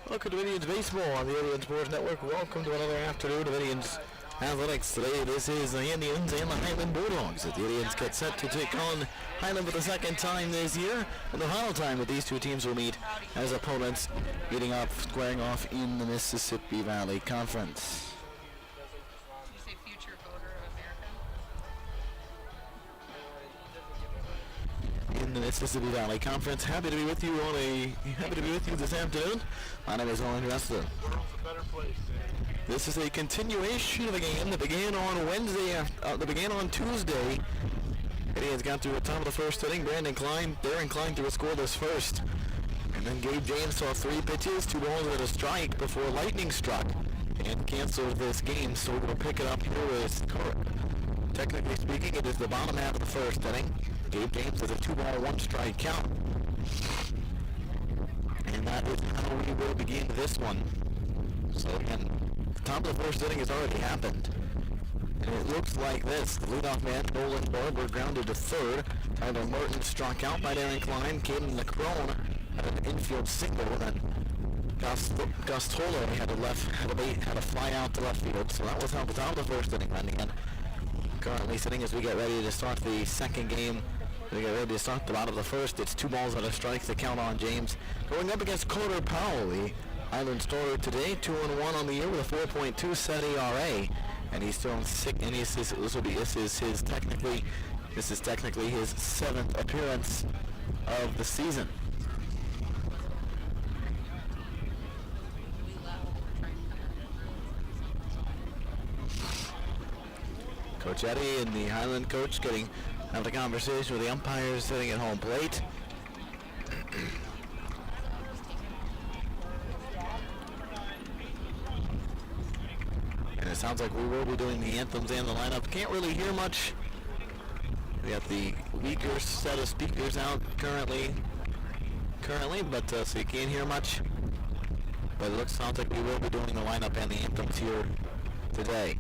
Welcome to Indians Baseball on the Indian Sports Network. Welcome to another afternoon of Indians Athletics. Today this is the Indians and the Highland Bulldogs as the Indians get set to take on Highland for the second time this year, and the final time that these two teams will meet as opponents, squaring off in the Mississippi Valley Conference. Did you say future voter of America? In the Mississippi Valley Conference. Happy to be with you this afternoon. My name is Owen Rustin. World's a better place. This is a continuation of a game that began on Tuesday. Indians got to the top of the first inning. Darren Klein threw a scoreless first. And then Gabe James saw 3 pitches, 2 balls and a strike before lightning struck and canceled this game. So we're going to pick it up here with, technically speaking, it is the bottom half of the first inning. Gabe James has a 2-ball, 1-strike count. And that is how we will begin this one. So again, the top of the first inning has already happened. And it looks like this. The leadoff man, Nolan Barber, grounded to third. Tyler Martin struck out by Darren Klein. Caden McCrone had an infield single. And then Gus Toller had a fly out to left field. So that was how the top of the first inning went again. Currently sitting as we get ready to start the second game. We get ready to start the bottom of the first. It's 2 balls and a strike to count on James. Going up against Carter Powell, the Highland starter today, 2-1 on the year with a 4.2 set ERA, and he's thrown 6. And this is technically his 7th appearance of the season. Coach Eddie and the Highland coach having a conversation with the umpires sitting at home plate. And it sounds like we will be doing the anthems and the lineup. Can't really hear much. We got the weaker set of speakers out currently, but so you can't hear much. But it sounds like we will be doing the lineup and the anthems here today.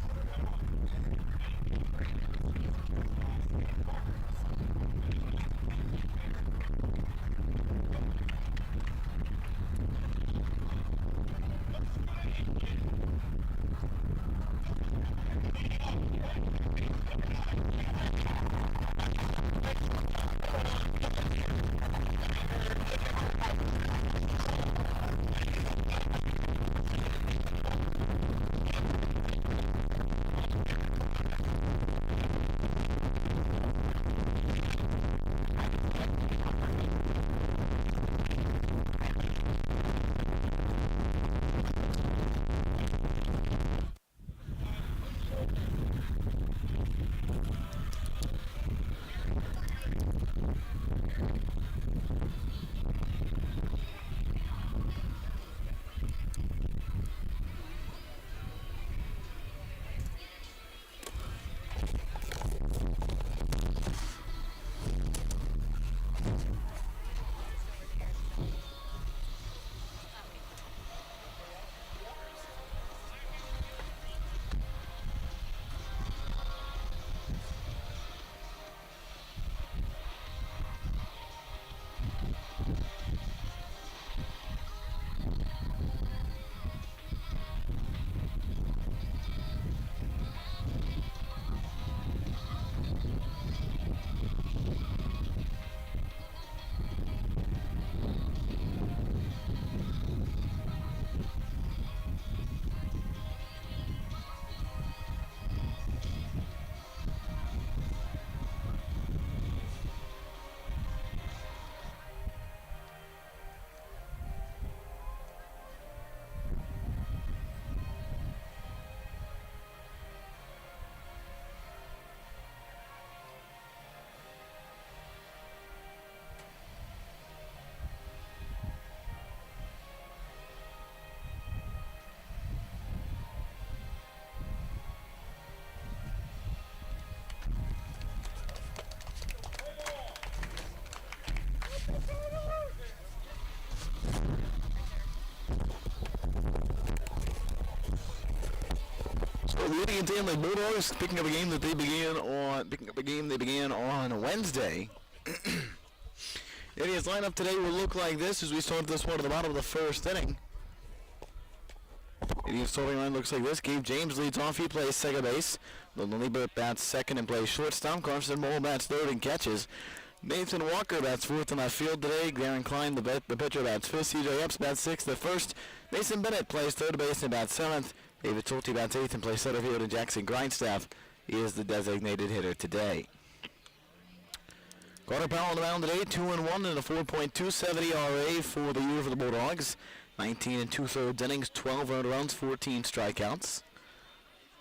Indians and the Bulldogs picking up a game they began on Wednesday. Indians lineup today will look like this as we start this one at the bottom of the first inning. The starting line looks like this. Gabe James leads off. He plays second base. Nolan Liebert bats second and plays shortstop. Carson Mole bats third and catches. Nathan Walker bats fourth in left field today. Darren Klein, the pitcher, bats fifth. C.J. Epps bats sixth at first. Mason Bennett plays third base and bats seventh. David Schulte bats eighth and plays center field. And Jackson Grindstaff is the designated hitter today. Carter Powell on the mound today, 2-1 and a 4.27 ERA for the year for the Bulldogs. 19 and 2/3 innings, 12 earned runs, 14 strikeouts.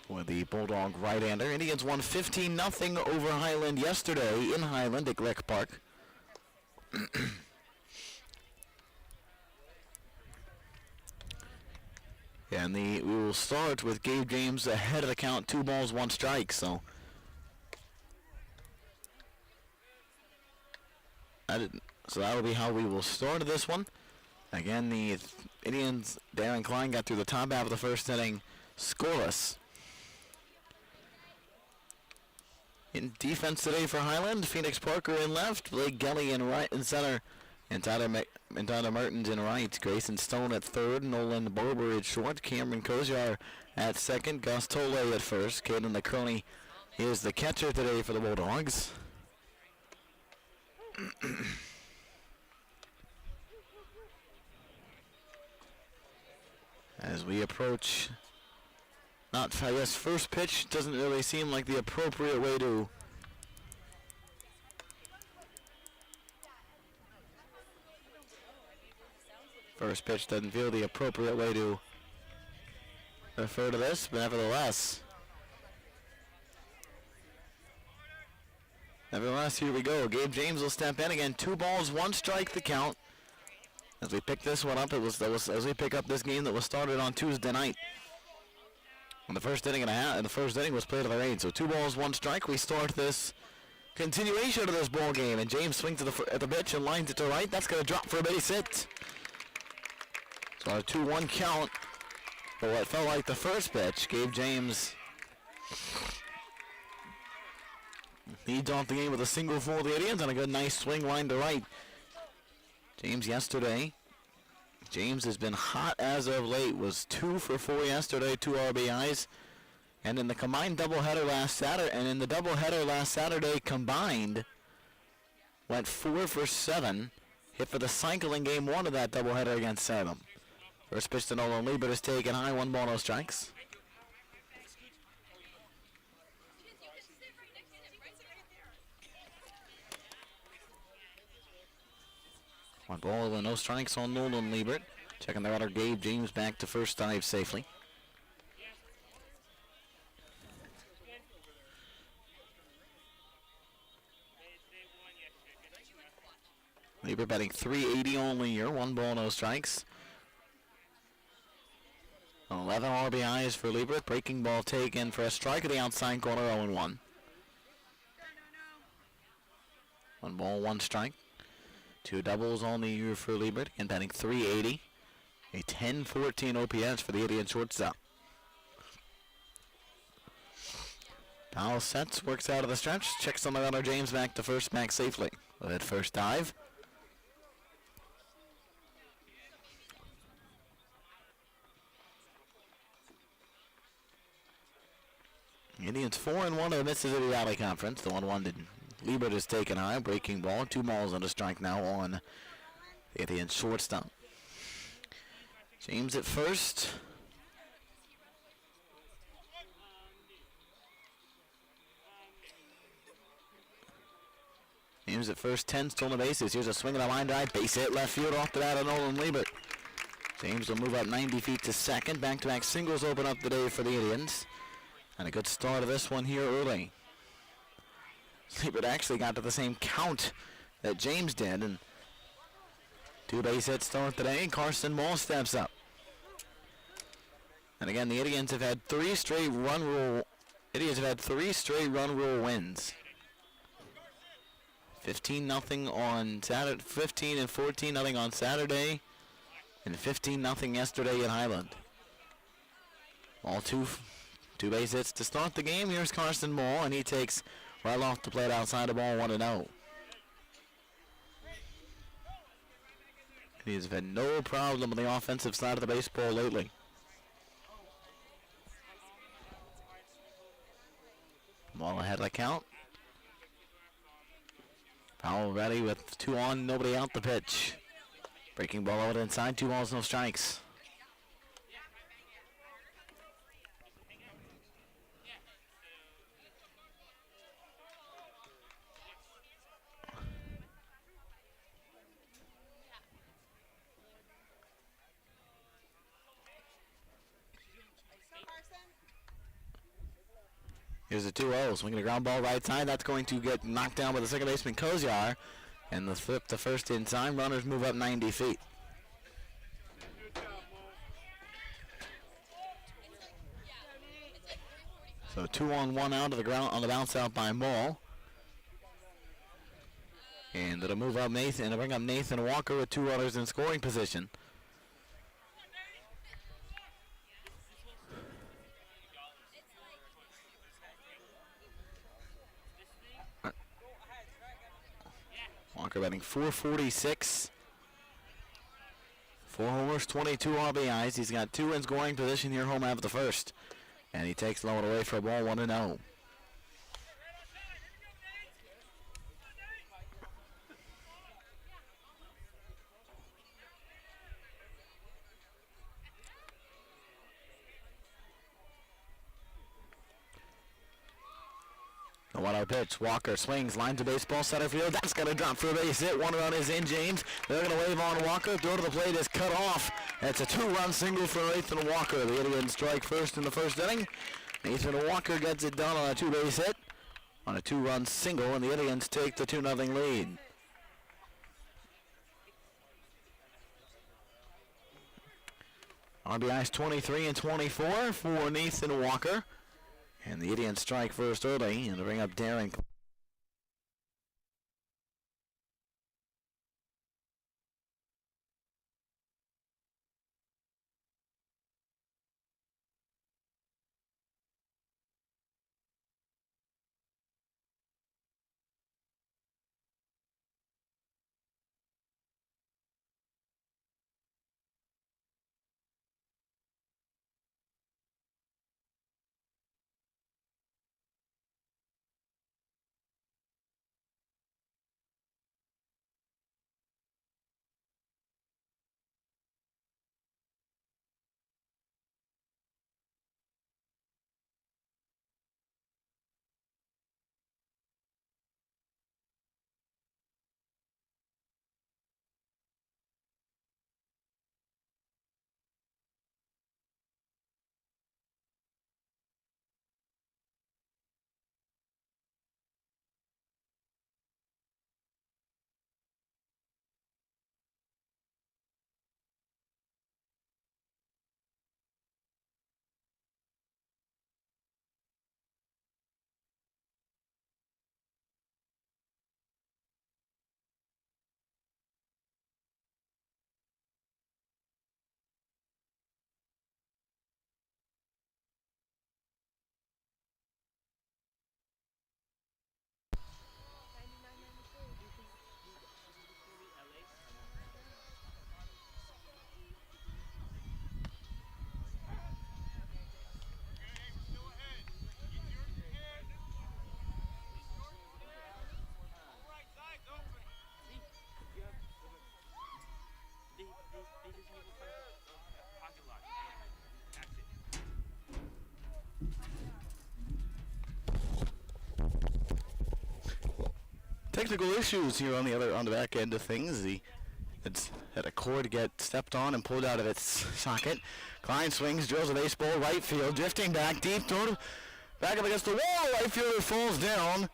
For the Bulldog right-hander, Indians won 15-0 over Highland yesterday in Highland at Glick Park. And we will start with Gabe James ahead of the count, 2 balls, 1 strike. So that'll be how we will start this one. Again, the Indians, Darren Klein got through the top half of the first inning scoreless. In defense today for Highland, Phoenix Parker in left, Blake Gelly in right and center, and Tyler Mertens in right. Grayson Stone at third, Nolan Barber at short, Cameron Koziar at second, Gus Tole at first. Caden LeCrony is the catcher today for the Bulldogs. As we approach, I guess first pitch doesn't really seem like the appropriate way to refer to this, but nevertheless, here we go. Gabe James will step in again. 2 balls, 1 strike the count. As we pick this one up, as we pick up this game that was started on Tuesday night. And the first inning was played of the rain. So 2 balls, 1 strike. We start this continuation of this ball game, and James swings at the pitch and lines it to right. That's going to drop for a base hit. So a 2-1 count. But what felt like the first pitch, Gabe James leads off the game with a single for the Indians and a good nice swing line to right. James has been hot as of late, was 2 for 4 yesterday, 2 RBIs. And in the combined doubleheader last Saturday combined, went 4 for 7, hit for the cycle in game 1 of that doubleheader against Salem. First pitch to Nolan Liebert is taken high, 1 ball, no strikes. 1 ball and no strikes on Nolan Liebert. Checking the runner, Gabe James back to first dive safely. Liebert batting .380 only here. 1 ball, no strikes. 11 RBIs for Liebert. Breaking ball taken for a strike at the outside corner, 0-1. 1 ball, 1 strike. 2 doubles on the year for Liebert, and batting .380. A 10-14 OPS for the Indian shortstop. Powell sets, works out of the stretch, checks on the runner, James back to first, back safely. At first dive. Indians 4-1 of the Mississippi Valley Conference. The 1-1 did. Liebert is taken high, breaking ball. 2 balls and a strike now on the Indians shortstop. James at first. James at first, 10 stolen bases. Here's a swing and a line drive. Base hit left field off the bat of Nolan Liebert. James will move up 90 feet to second. Back-to-back singles open up the day for the Indians. And a good start of this one here early. Liebert actually got to the same count that James did, and 2 base hits start today. Carson Ball steps up. And again, the Indians have had 3 straight run rule. Wins. 15-0 on Saturday, 15 and 14-0 on Saturday, and 15-0 yesterday at Highland. All two base hits to start the game. Here's Carson Ball, and he takes right off the plate outside the ball, 1-0. He has had no problem on the offensive side of the baseball lately. ready with 2 on, nobody out the pitch. Breaking ball out inside, 2 balls, no strikes. Here's the 2-0, swinging a ground ball right side. That's going to get knocked down by the second baseman, Kozyar. And the flip to first in time. Runners move up 90 feet. So 2 on, 1 out of the ground on the bounce out by Mole. And it'll move up Nathan and bring up Nathan Walker with 2 runners in scoring position. Walker batting .446. 4 homers, 22 RBIs. He's got 2 in scoring position here, home half of the first. And he takes low and away for a ball, 1-0. The 1-0 pitch. Walker swings, lines of baseball, center field. That's going to drop for a base hit. 1 run is in, James. They're going to wave on Walker. Throw to the plate is cut off. That's a 2-run single for Nathan Walker. The Indians strike first in the first inning. Nathan Walker gets it done on a 2-base hit on a 2-run single, and the Indians take the 2-0 lead. RBIs 23 and 24 for Nathan Walker. And the Indians strike first early and to bring up Darren. Technical issues here on the back end of things. It's had a cord get stepped on and pulled out of its socket. Klein swings, drills a baseball right field, drifting back deep, back up against the wall. Right fielder falls down.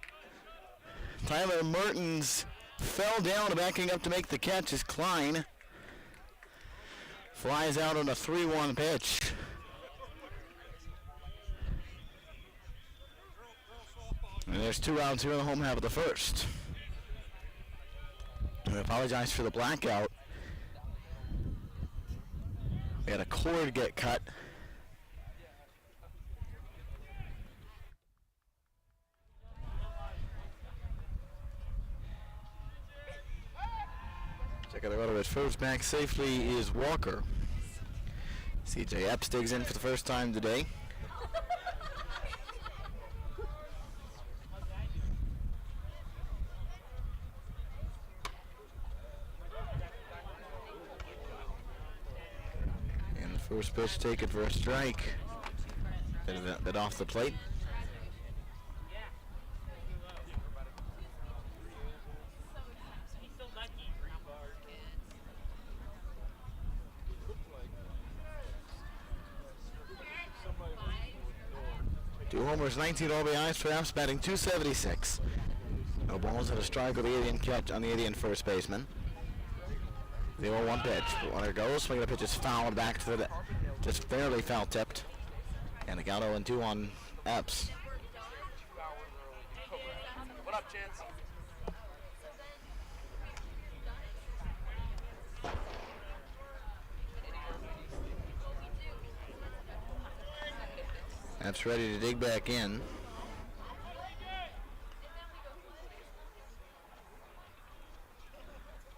Tyler Mertens fell down, backing up to make the catch as Klein flies out on a 3-1 pitch. And there's 2 outs here in the home half of the first. I apologize for the blackout. We had a cord get cut. Checking the runner at first, back safely is Walker. CJ Epps digs in for the first time today. First pitch taken for a strike. Bit off the plate. Two homers, 19 RBIs for Epps, batting .276. No balls and a strike with the Indian catch on the Indian first baseman. The 0-1 pitch. Runner goes, swinging a pitch is fouled back to the, just barely foul tipped. And it got 0-2 on Epps. What up, Chance? Epps ready to dig back in.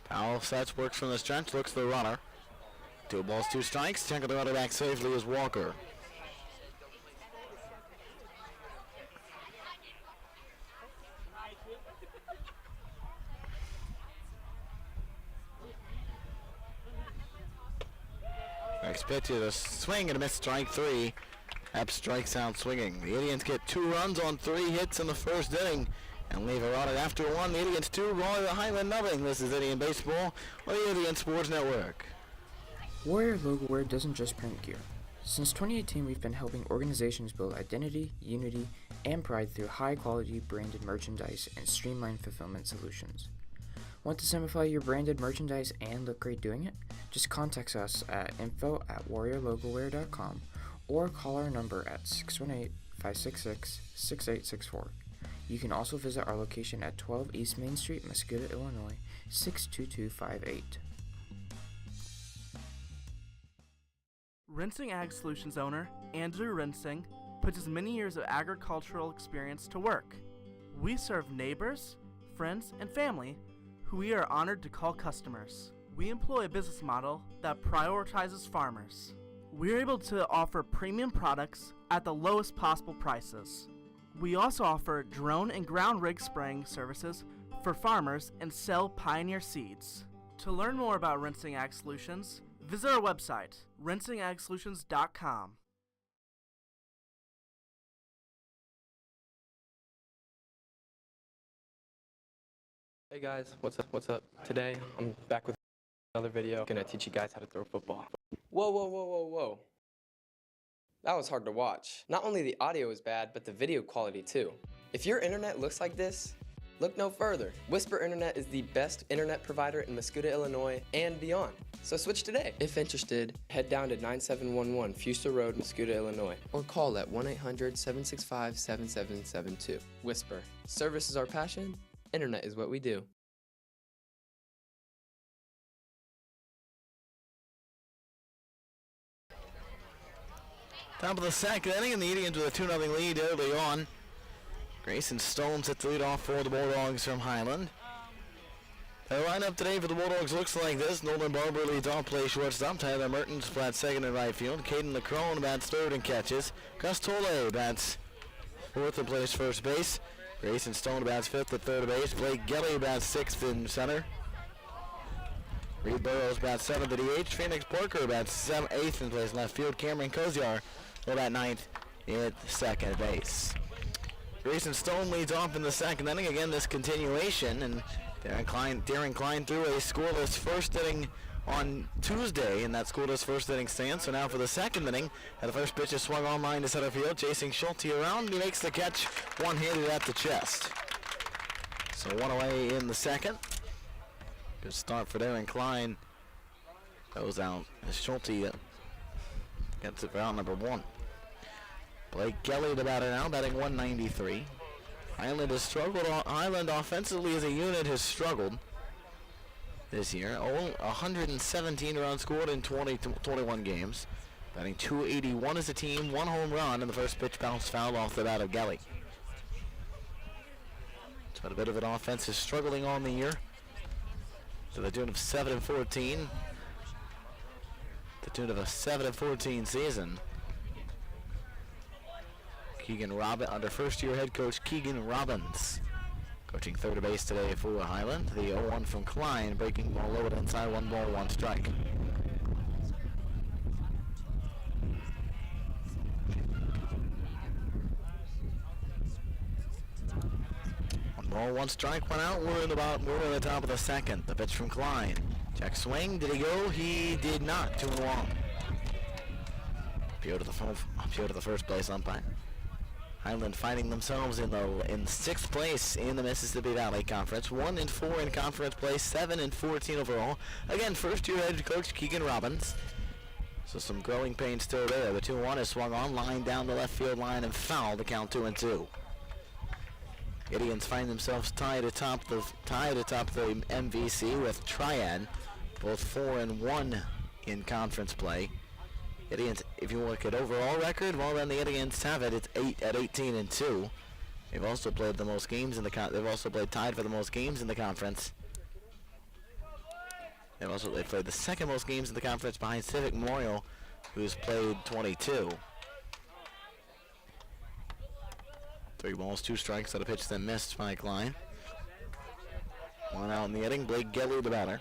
Powell sets, works from the stretch, looks for the runner. 2 balls, 2 strikes. Tackle the runner back safely is Walker. Next pitch is a swing and a miss, strike 3. Epps strikes out swinging. The Indians get 2 runs on 3 hits in the first inning and leave it on it after 1. The Indians 2, Roy the Highland nothing. This is Indian Baseball on the Indian Sports Network. Warrior Logo Wear doesn't just print gear. Since 2018, we've been helping organizations build identity, unity, and pride through high-quality branded merchandise and streamlined fulfillment solutions. Want to simplify your branded merchandise and look great doing it? Just contact us at info@warriorlogowear.com or call our number at 618-566-6864. You can also visit our location at 12 East Main Street, Mascoutah, Illinois, 62258. Rinsing Ag Solutions owner Andrew Rinsing puts his many years of agricultural experience to work. We serve neighbors, friends, and family who we are honored to call customers. We employ a business model that prioritizes farmers. We are able to offer premium products at the lowest possible prices. We also offer drone and ground rig spraying services for farmers and sell Pioneer seeds. To learn more about Rinsing Ag Solutions, visit our website, rinsingagsolutions.com. Hey guys, what's up? Today, I'm back with another video. I'm gonna teach you guys how to throw football. Whoa. That was hard to watch. Not only the audio is bad, but the video quality too. If your internet looks like this, look no further. Whisper Internet is the best internet provider in Mascoutah, Illinois, and beyond. So switch today. If interested, head down to 9711 Fuster Road, Mascoutah, Illinois, or call at 1-800-765-7772. Whisper. Service is our passion. Internet is what we do. Top of the second inning, and the Indians with a 2-0 lead early on. Grayson Stone sets the lead off for the Bulldogs from Highland. The lineup today for the Bulldogs looks like this. Nolan Barber leads off, play shortstop. Tyler Mertens flat second and right field. Caden LaCrone bats third and catches. Gus Tolle bats fourth and plays first base. Grayson Stone bats fifth at third base. Blake Gelly bats sixth in center. Reed Burrows bats seventh at DH. Phoenix Parker bats eighth and plays left field. Cameron Koziar will bat ninth at second base. Grayson Stone leads off in the second inning. Again, this continuation, and Darren Klein threw a scoreless first inning on Tuesday in that scoreless first inning stand. So now for the second inning, the first pitch is swung on line to center field, chasing Schulte around. He makes the catch one-handed at the chest. So one away in the second. Good start for Darren Klein. Goes out as Schulte gets it for out number 1. Blake Kelly the batter now, batting 193. Highland has struggled. Highland offensively as a unit has struggled this year. 117 runs scored in 21 games. Batting 281 as a team, 1 home run, and the first pitch bounced foul off the bat of Gelly. So a bit of an offense is struggling on the year. To the tune of 7-14. The tune of a 7-14 season. Keegan Robbins, under first-year head coach Keegan Robbins, coaching third base today for Highland. The 0-1 from Klein, breaking ball low and inside, 1 ball, 1 strike. Ball, one strike, one out. We're in the top of the second. The pitch from Klein. Check swing. Did he go? He did not. 2-1. Appeal to the first place umpire. Highland finding themselves in sixth place in the Mississippi Valley Conference. 1-4 in conference play. 7-14 overall. Again, first-year head coach Keegan Robbins. So some growing pains still there. The 2-1 is swung on, line down the left field line and foul to count 2-2. Indians find themselves tied atop the MVC with Triad, both 4-1 in conference play. Indians, if you look at overall record, well then the Indians have it. It's 18-2. They've also played the most games in the they've also played tied for the most games in the conference. They've played the second most games in the conference behind Civic Memorial, who's played 22. 3 balls, 2 strikes on a pitch that missed by Klein. 1 out in the inning. Blake Gelly, the batter.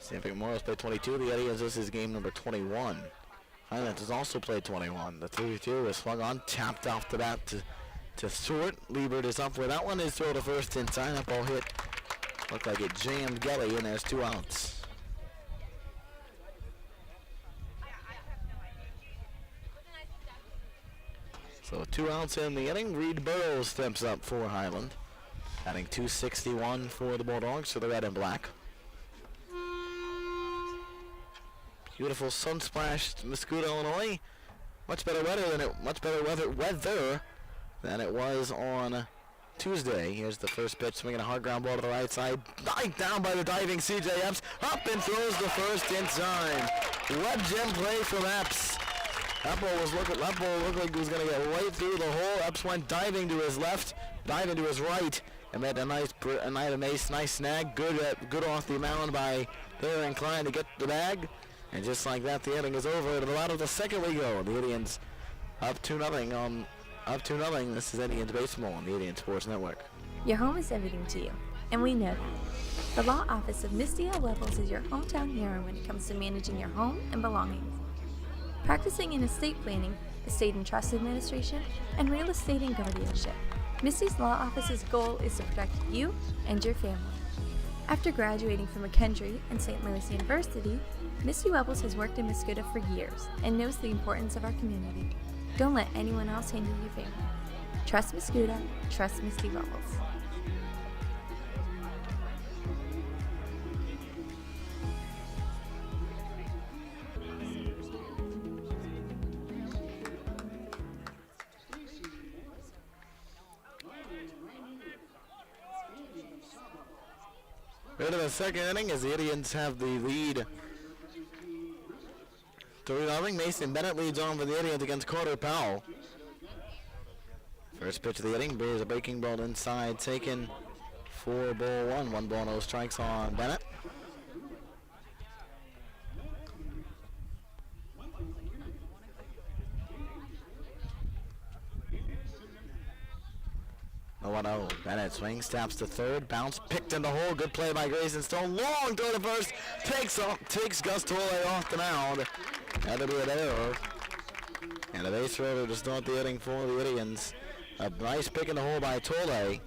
Civic Memorial's played 22. The Indians, this is game number 21. Highland has also played 21. The 3-2 is swung on, tapped off the bat to short. Liebert is up with that one. His throw to first inside. That ball hit. Looked like it jammed Gelly, and there's 2 outs. So 2 outs in the inning. Reed Burrows steps up for Highland, batting .261 for the Bulldogs for the red and black. Beautiful sun-splashed Mascoutah, Illinois. Much better weather than it was on Tuesday. Here's the first pitch, swinging a hard ground ball to the right side. Dived down by the diving C.J. Epps. Up and throws the first in time. What gem play from Epps. That ball looked like it was going to get right through the hole. Epps went diving to his left, diving to his right, and made a nice snag. Good off the mound by Aaron Klein to get the bag. And just like that, the inning is over. To the bottom of the second we go. The Indians up 2-0 This is Indians Baseball on the Indian Sports Network. Your home is everything to you, and we know that. The law office of Misty L. Webbles is your hometown hero when it comes to managing your home and belongings. Practicing in estate planning, estate and trust administration, and real estate and guardianship, Misty's law office's goal is to protect you and your family. After graduating from McKendree and St. Louis University, Misty Webbles has worked in Mascoutah for years and knows the importance of our community. Don't let anyone else handle your family. Trust Mascoutah, trust Misty Webbles. Go to the second inning as the Indians have the lead. 3-0. Mason Bennett leads on for the Indians against Carter Powell. First pitch of the inning, bears a breaking ball inside, taken for ball 1. 1 ball, no strikes on Bennett. The 1-0. Bennett swings, taps to third, bounce, picked in the hole. Good play by Grayson Stone. Long throw to first. Takes Gus Tolle off the mound. Had to be an error. And a base runner to start the inning for the Indians. A nice pick in the hole by Tolle.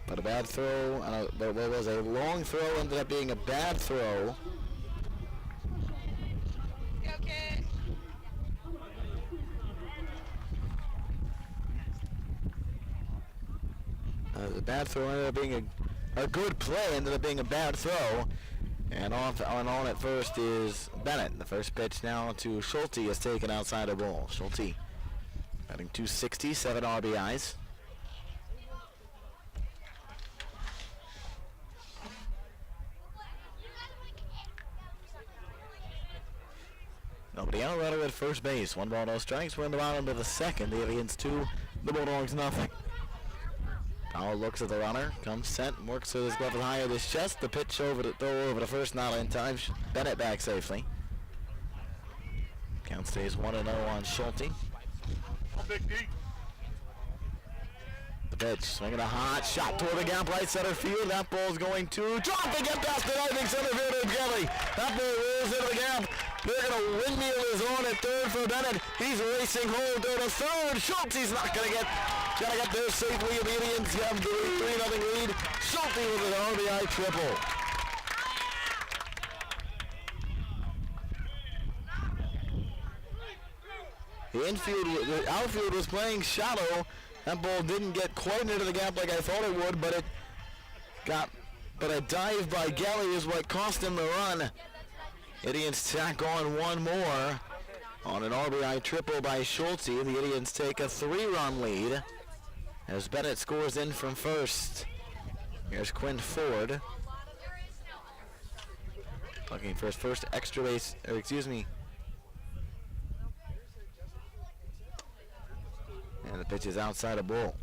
But a bad throw. There was a long throw, ended up being a bad throw. Okay. The bad throw ended up being a good play, ended up being a bad throw. And on at first is Bennett. The first pitch now to Schulte is taken outside the ball. Schulte batting .260, 7 RBIs. Nobody out, runner at first base. 1 ball, no strikes. We're in the bottom of the second. The Indians 2, the Bulldogs nothing. Powell looks at the runner, comes set, works with his glove high at his chest. The pitch over the throw over the first, not in time. Bennett back safely. Count stays 1-0 on Schulte. The pitch, swinging a hot shot toward the gap, right center field. That ball's going to drop and get past the diving center fielder Gelly. That ball rolls into the gap. They're going to windmill is on at third for Bennett. He's racing home to the third. Schulte's not going to get Gotta get there safely. The Indians have the 3-0 lead. Schulte with an RBI triple. The outfield was playing shallow. That ball didn't get quite into the gap like I thought it would, but a dive by Gelly is what cost him the run. Indians tack on one more on an RBI triple by Schulte. The Indians take a 3-run lead as Bennett scores in from first. Here's Quinn Ford looking for his first extra base, or excuse me. And the pitch is outside a ball.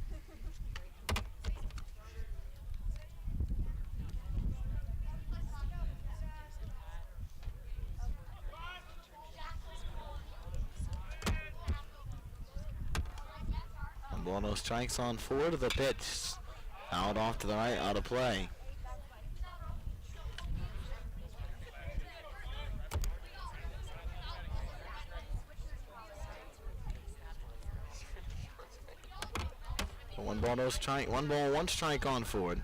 And ball, no strikes on Ford. The pitch out off to the right, out of play. One ball, no strike. 1 ball, 1 strike on Ford.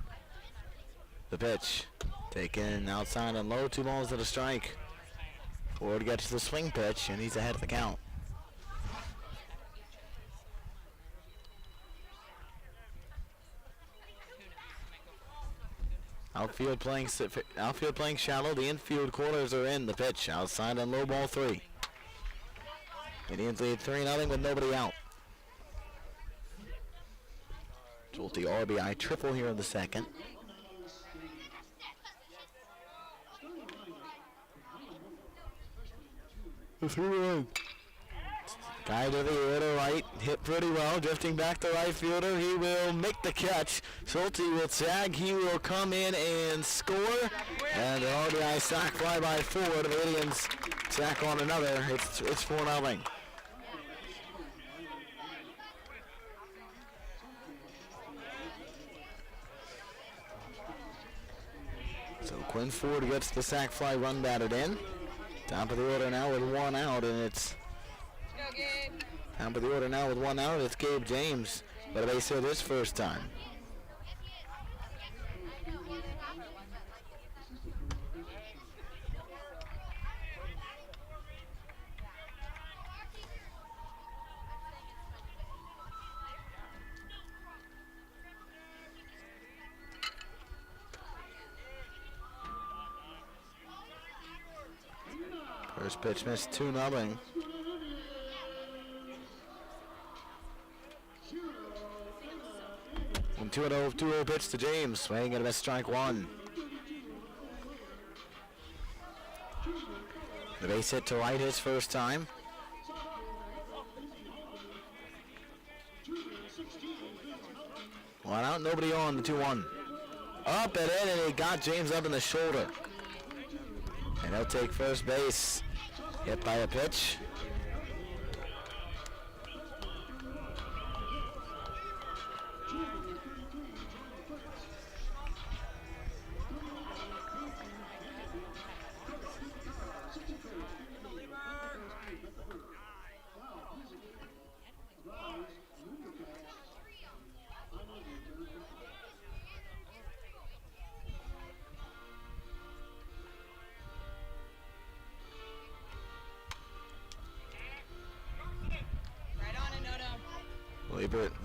The pitch taken outside and low. 2 balls and a strike. Ford gets the swing pitch and he's ahead of the count. Outfield playing shallow. The infield corners are in. The pitch outside and low, ball 3. Indians lead 3-0 with nobody out. Schulte RBI triple here in the second. The 3-1. Guy to the right, hit pretty well, drifting back to right fielder. He will make the catch. Schulte will tag. He will come in and score. And an RBI sac fly by Ford. The Indians sack on another. It's 4-0. So Quinn Ford gets the sac fly run batted in. Top of the order now with 1 out, and it's top of the order now with 1 out. It's Gabe James, but a base hit his first time. First pitch missed, 2-0. And 2-0 pitch to James, swing and a miss, strike 1. The base hit to right his first time. One out, nobody on, the 2-1. Up and in, and he got James up in the shoulder. And he'll take first base. Hit by a pitch.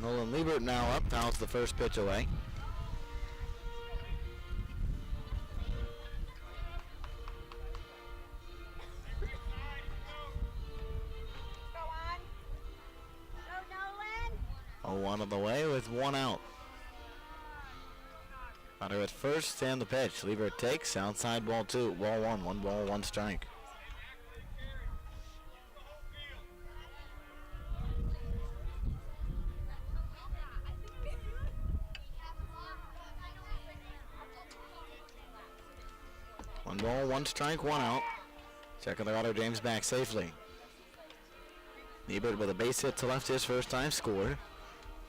Nolan Liebert now up, fouls the first pitch away. Go on. 0-1 on the way with 1 out. Runner at first and the pitch. Liebert takes, outside ball 2, ball 1, 1 ball, 1 strike. Ball, 1 strike, 1 out. Second the auto, James back safely. Liebert with a base hit to left his first time, scored.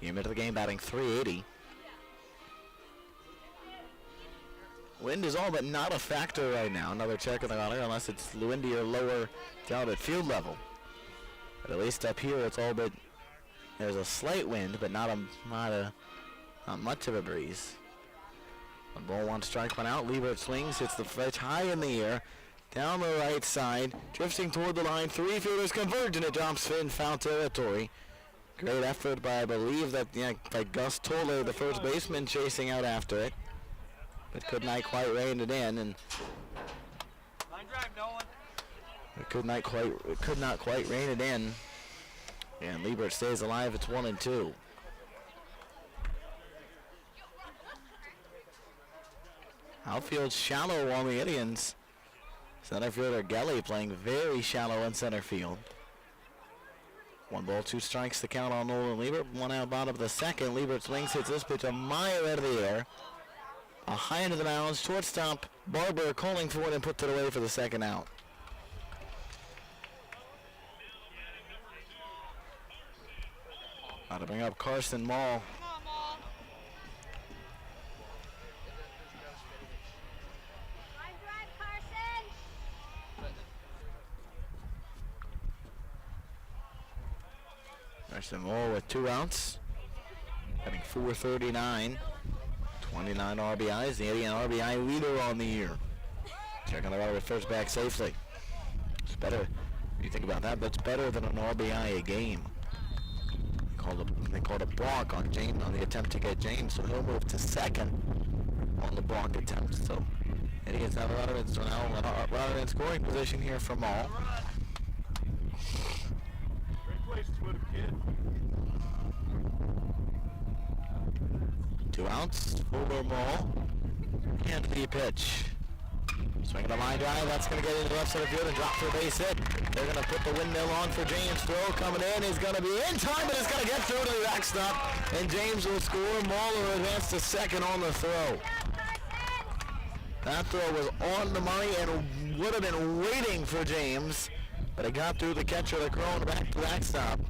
Came into the game batting .380. Wind is all but not a factor right now. Another check of the auto, unless it's windy or lower down at field level. But at least up here, it's all but There's a slight wind, but not much of a breeze. 1-1 strike, 1 out. Liebert swings, hits the pitch high in the air, down the right side, drifting toward the line. 3 fielders converge, and it drops in foul territory. Great effort by, I believe, by Gus Toller, the first baseman, chasing out after it, but could not quite rein it in, and it could not quite rein it in. And Liebert stays alive. It's 1-2. Outfield shallow on the Indians. Center fielder Gelly playing very shallow in center field. 1 ball, 2 strikes, the count on Nolan Liebert. 1 out, bottom of the second. Liebert swings, hits this pitch a mile out of the air. A high into the mounds, shortstop Barber calling for it and puts it away for the second out. Got to bring up Carson Mall. Carson Mall with 2 outs. Having 439. 29 RBIs. The Indian RBI leader on the year. Checking the runner with first back safely. It's better. If you think about that, that's better than an RBI a game. They called a balk on James on the attempt to get James, so he'll move to second on the balk attempt. So Indians have a runner in scoring position here for Mall. Two outs for Mall. And the pitch. Swinging a line drive, that's going to get into left center field and drop for a base hit. They're going to put the windmill on for James. Throw coming in, he's going to be in time, but it's going to get through to the backstop, and James will score. Mahler advanced to second on the throw. That throw was on the money and would have been waiting for James, but it got through the catcher, the Crone, back to backstop.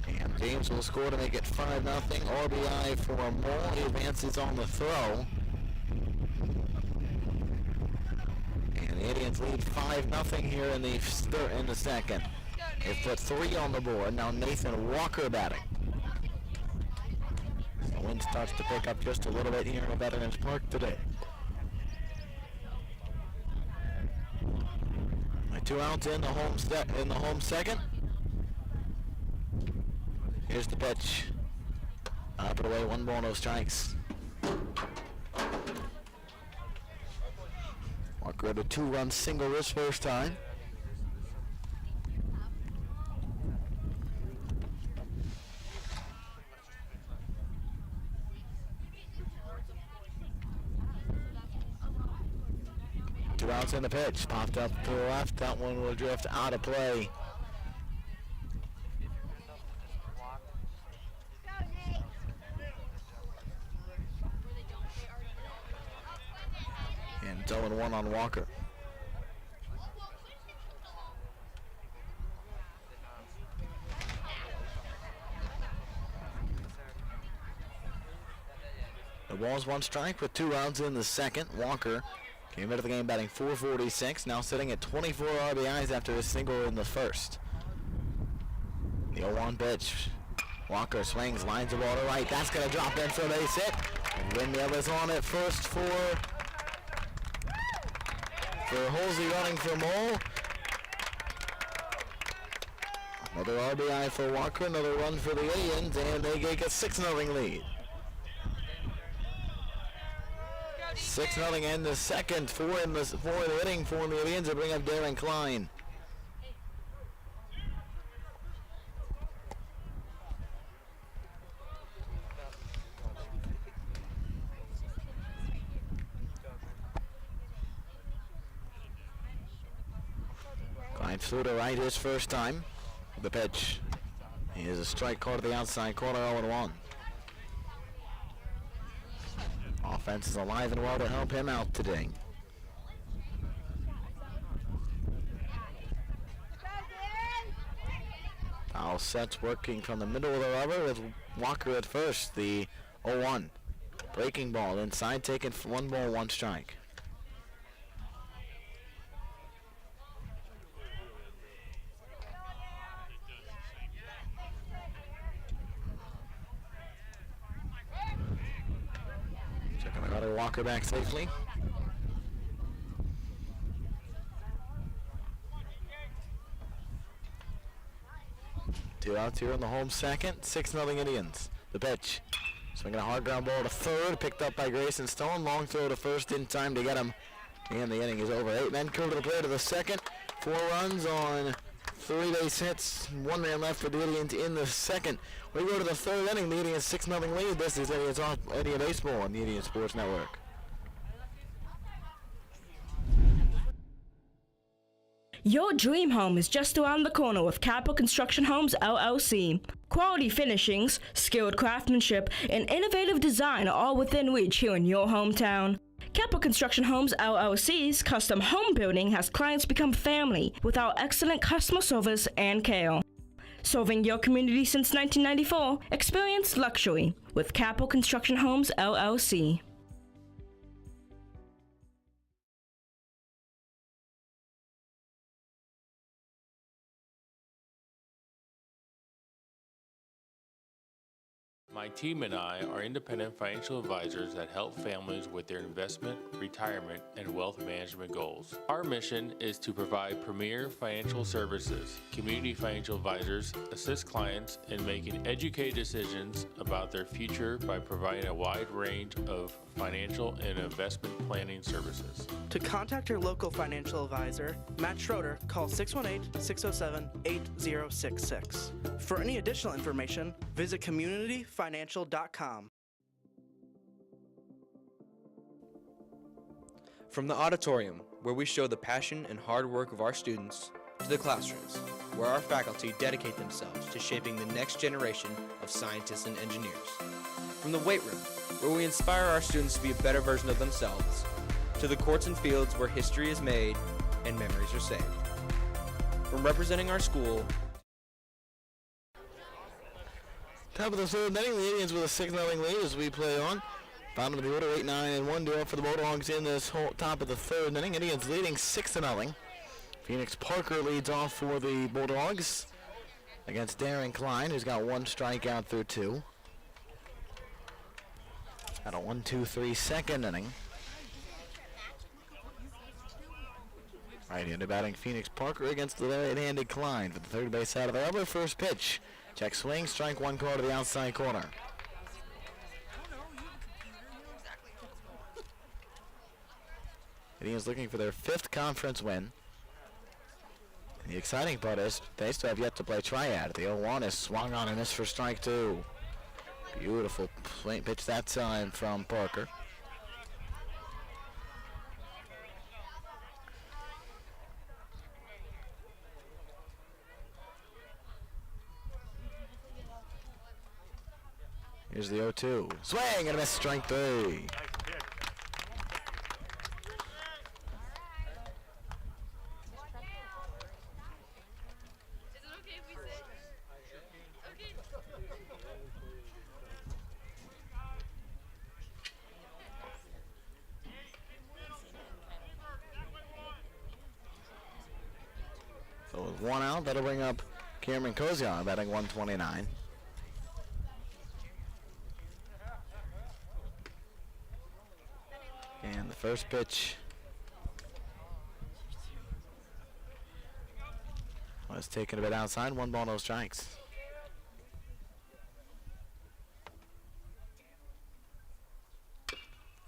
And James will score to make it 5-0. RBI for Mall. He advances on the throw. And the Indians lead 5-0 here in the second. They've put 3 on the board. Now Nathan Walker batting. The wind starts to pick up just a little bit here in Veterans Park today. With 2 outs in the home second. Here's the pitch. Up and away, 1 ball, no strikes. Walker had a 2-run single this first time. Two outs in the pitch. Popped up to the left. That one will drift out of play. And 0-1 on Walker. The ball's 1 strike with 2 outs in the second. Walker came into the game batting .446, now sitting at 24 RBIs after a single in the first. The 0-1 pitch. Walker swings, lines the ball to right. That's going to drop in for a base hit. Windmill is on it first for Halsey running for Mole. Another RBI for Walker, another run for the Indians, and they get a 6-0 lead. 6-0 in the second, 4 in the inning for the Indians to bring up Darren Klein. Klein flew to right his first time. The pitch. He is a strike call to the outside corner, 0-1. Offense is alive and well to help him out today. Foul sets working from the middle of the rubber with Walker at first. The 0-1. Breaking ball inside, taking 1 ball, 1 strike. Walker back safely. Two outs here in the home second. 6-0 Indians. The pitch. Swinging a hard ground ball to third. Picked up by Grayson Stone. Long throw to first in time to get him. And the inning is over. 8 men come to the plate of the second. 4 runs on 3 base hits. 1 man left for the Indians in the second. We go to the third inning. The Indians 6-0 lead. This is Indian Baseball on the Indian Sports Network. Your dream home is just around the corner with Capital Construction Homes LLC. Quality finishings, skilled craftsmanship, and innovative design are all within reach here in your hometown. Capital Construction Homes LLC's custom home building has clients become family with our excellent customer service and care. Serving your community since 1994, experience luxury with Capital Construction Homes LLC. My team and I are independent financial advisors that help families with their investment, retirement, and wealth management goals. Our mission is to provide premier financial services. Community financial advisors assist clients in making educated decisions about their future by providing a wide range of financial and investment planning services. To contact your local financial advisor, Matt Schroeder, call 618-607-8066. For any additional information, visit communityfinancial.com. From the auditorium, where we show the passion and hard work of our students, to the classrooms, where our faculty dedicate themselves to shaping the next generation of scientists and engineers. From the weight room, where we inspire our students to be a better version of themselves, to the courts and fields where history is made and memories are saved. From representing our school. Top of the third inning, the Indians with a 6-0 lead as we play on. Bottom of the order, 8-9-1 duel for the Bulldogs in this whole top of the third inning. Indians leading 6-0. Phoenix Parker leads off for the Bulldogs against Darren Klein, who's got 1 strikeout through 2. At a 1-2-3 second inning. Right-handed batting Phoenix Parker against the right-handed Klein for the third base side of the elbow. First pitch. Check swing, strike 1 call to the outside corner. Indians looking for their 5th conference win. And the exciting part is they still have yet to play triad. The 0-1 is swung on and missed for strike 2. Beautiful pitch that time from Parker. Here's the 0-2. Swing and a miss, strike 3. So with 1 out, that'll bring up Cameron Kozian batting 129. And the first pitch was taken a bit outside. 1 ball, no strikes.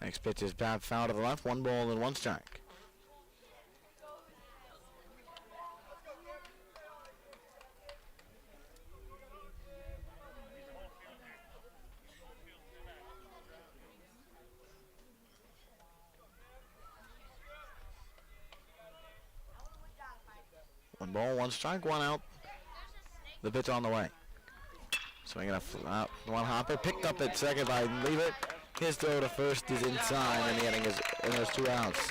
Next pitch is bat foul to the left. 1 ball and 1 strike. Ball, 1 strike, 1 out. The pitch on the way. Swinging a one hopper, picked up at second by Leavitt. His throw to first is inside, and the inning is, and there's 2 outs.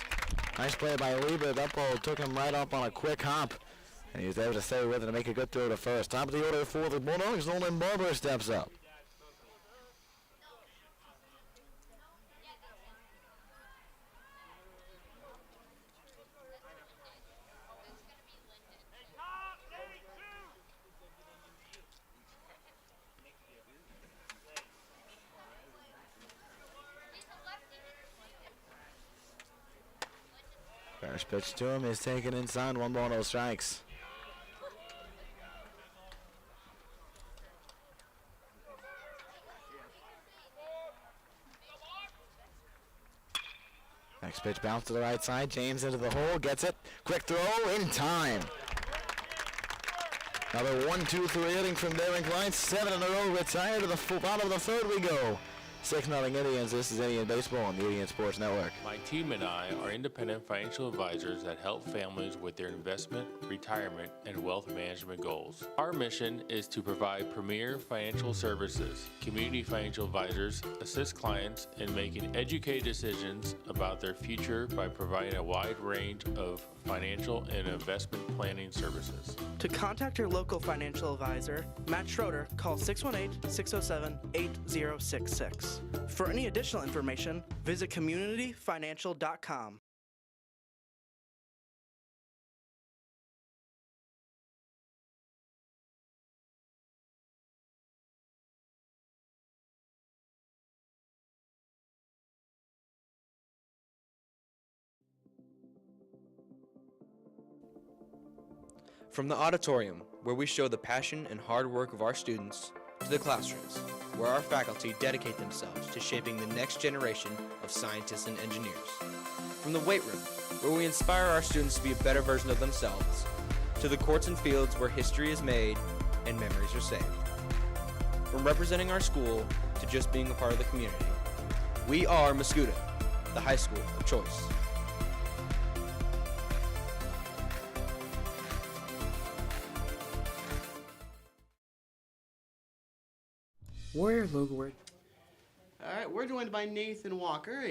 Nice play by Leavitt. That ball took him right up on a quick hop, and he was able to stay with it and make a good throw to first. Top of the order for the Bulldogs. Nolan Barber steps up. First pitch to him is taken inside, 1 ball, no strikes. Next pitch bounce to the right side. James into the hole, gets it. Quick throw in time. Another 1-2-3 inning from Darren Klein. 7 in a row. Retired to the bottom of the third we go. 6-0 Indians. This is Indian Baseball on the Indian Sports Network. My team and I are independent financial advisors that help families with their investment, retirement, and wealth management goals. Our mission is to provide premier financial services. Community financial advisors assist clients in making educated decisions about their future by providing a wide range of financial and investment planning services. To contact your local financial advisor, Matt Schroeder, call 618-607-8066. For any additional information, visit communityfinancial.com. From the auditorium, where we show the passion and hard work of our students, to the classrooms, where our faculty dedicate themselves to shaping the next generation of scientists and engineers. From the weight room, where we inspire our students to be a better version of themselves, to the courts and fields where history is made and memories are saved. From representing our school to just being a part of the community, we are Mascoutah, the high school of choice. Warrior logo wear. All right, we're joined by Nathan Walker.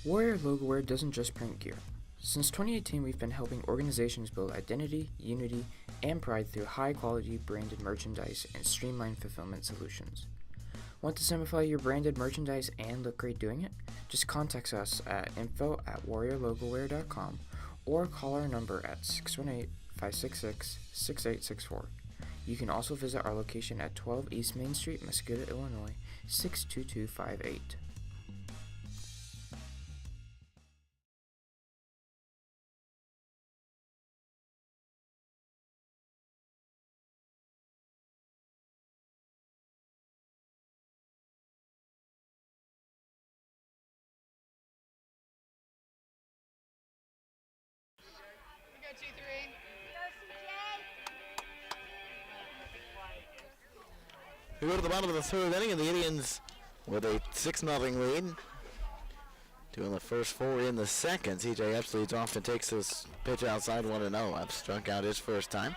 Warrior logo wear doesn't just print gear. Since 2018, we've been helping organizations build identity, unity, and pride through high-quality branded merchandise and streamlined fulfillment solutions. Want to simplify your branded merchandise and look great doing it? Just contact us at info@warriorlogowear.com or call our number at 618-566-6864. You can also visit our location at 12 East Main Street, Mascoutah, Illinois, 62258. We go 2-3. We go to the bottom of the third inning, and the Indians with a 6-0 lead. Doing the first 4 in the second. CJ Epps leads off and takes this pitch outside 1-0. Epps struck out his first time.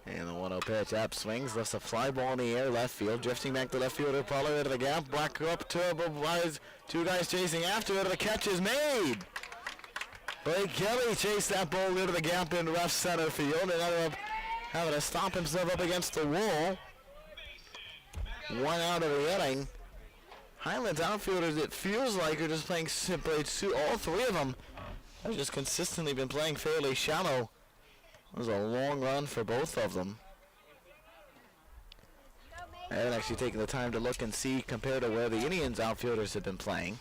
And the 1-0 pitch, Epps swings, lifts a fly ball in the air, left field, drifting back to left fielder, Pollard into the gap, back up to two guys chasing after it, and the catch is made. Blake Kelly chased that ball into the gap in left center field and ended up having to stop himself up against the wall. 1 out of the inning. Highland's outfielders, it feels like, are just playing all 3 of them have just consistently been playing fairly shallow. It was a long run for both of them. I haven't actually taken the time to look and see compared to where the Indians outfielders have been playing.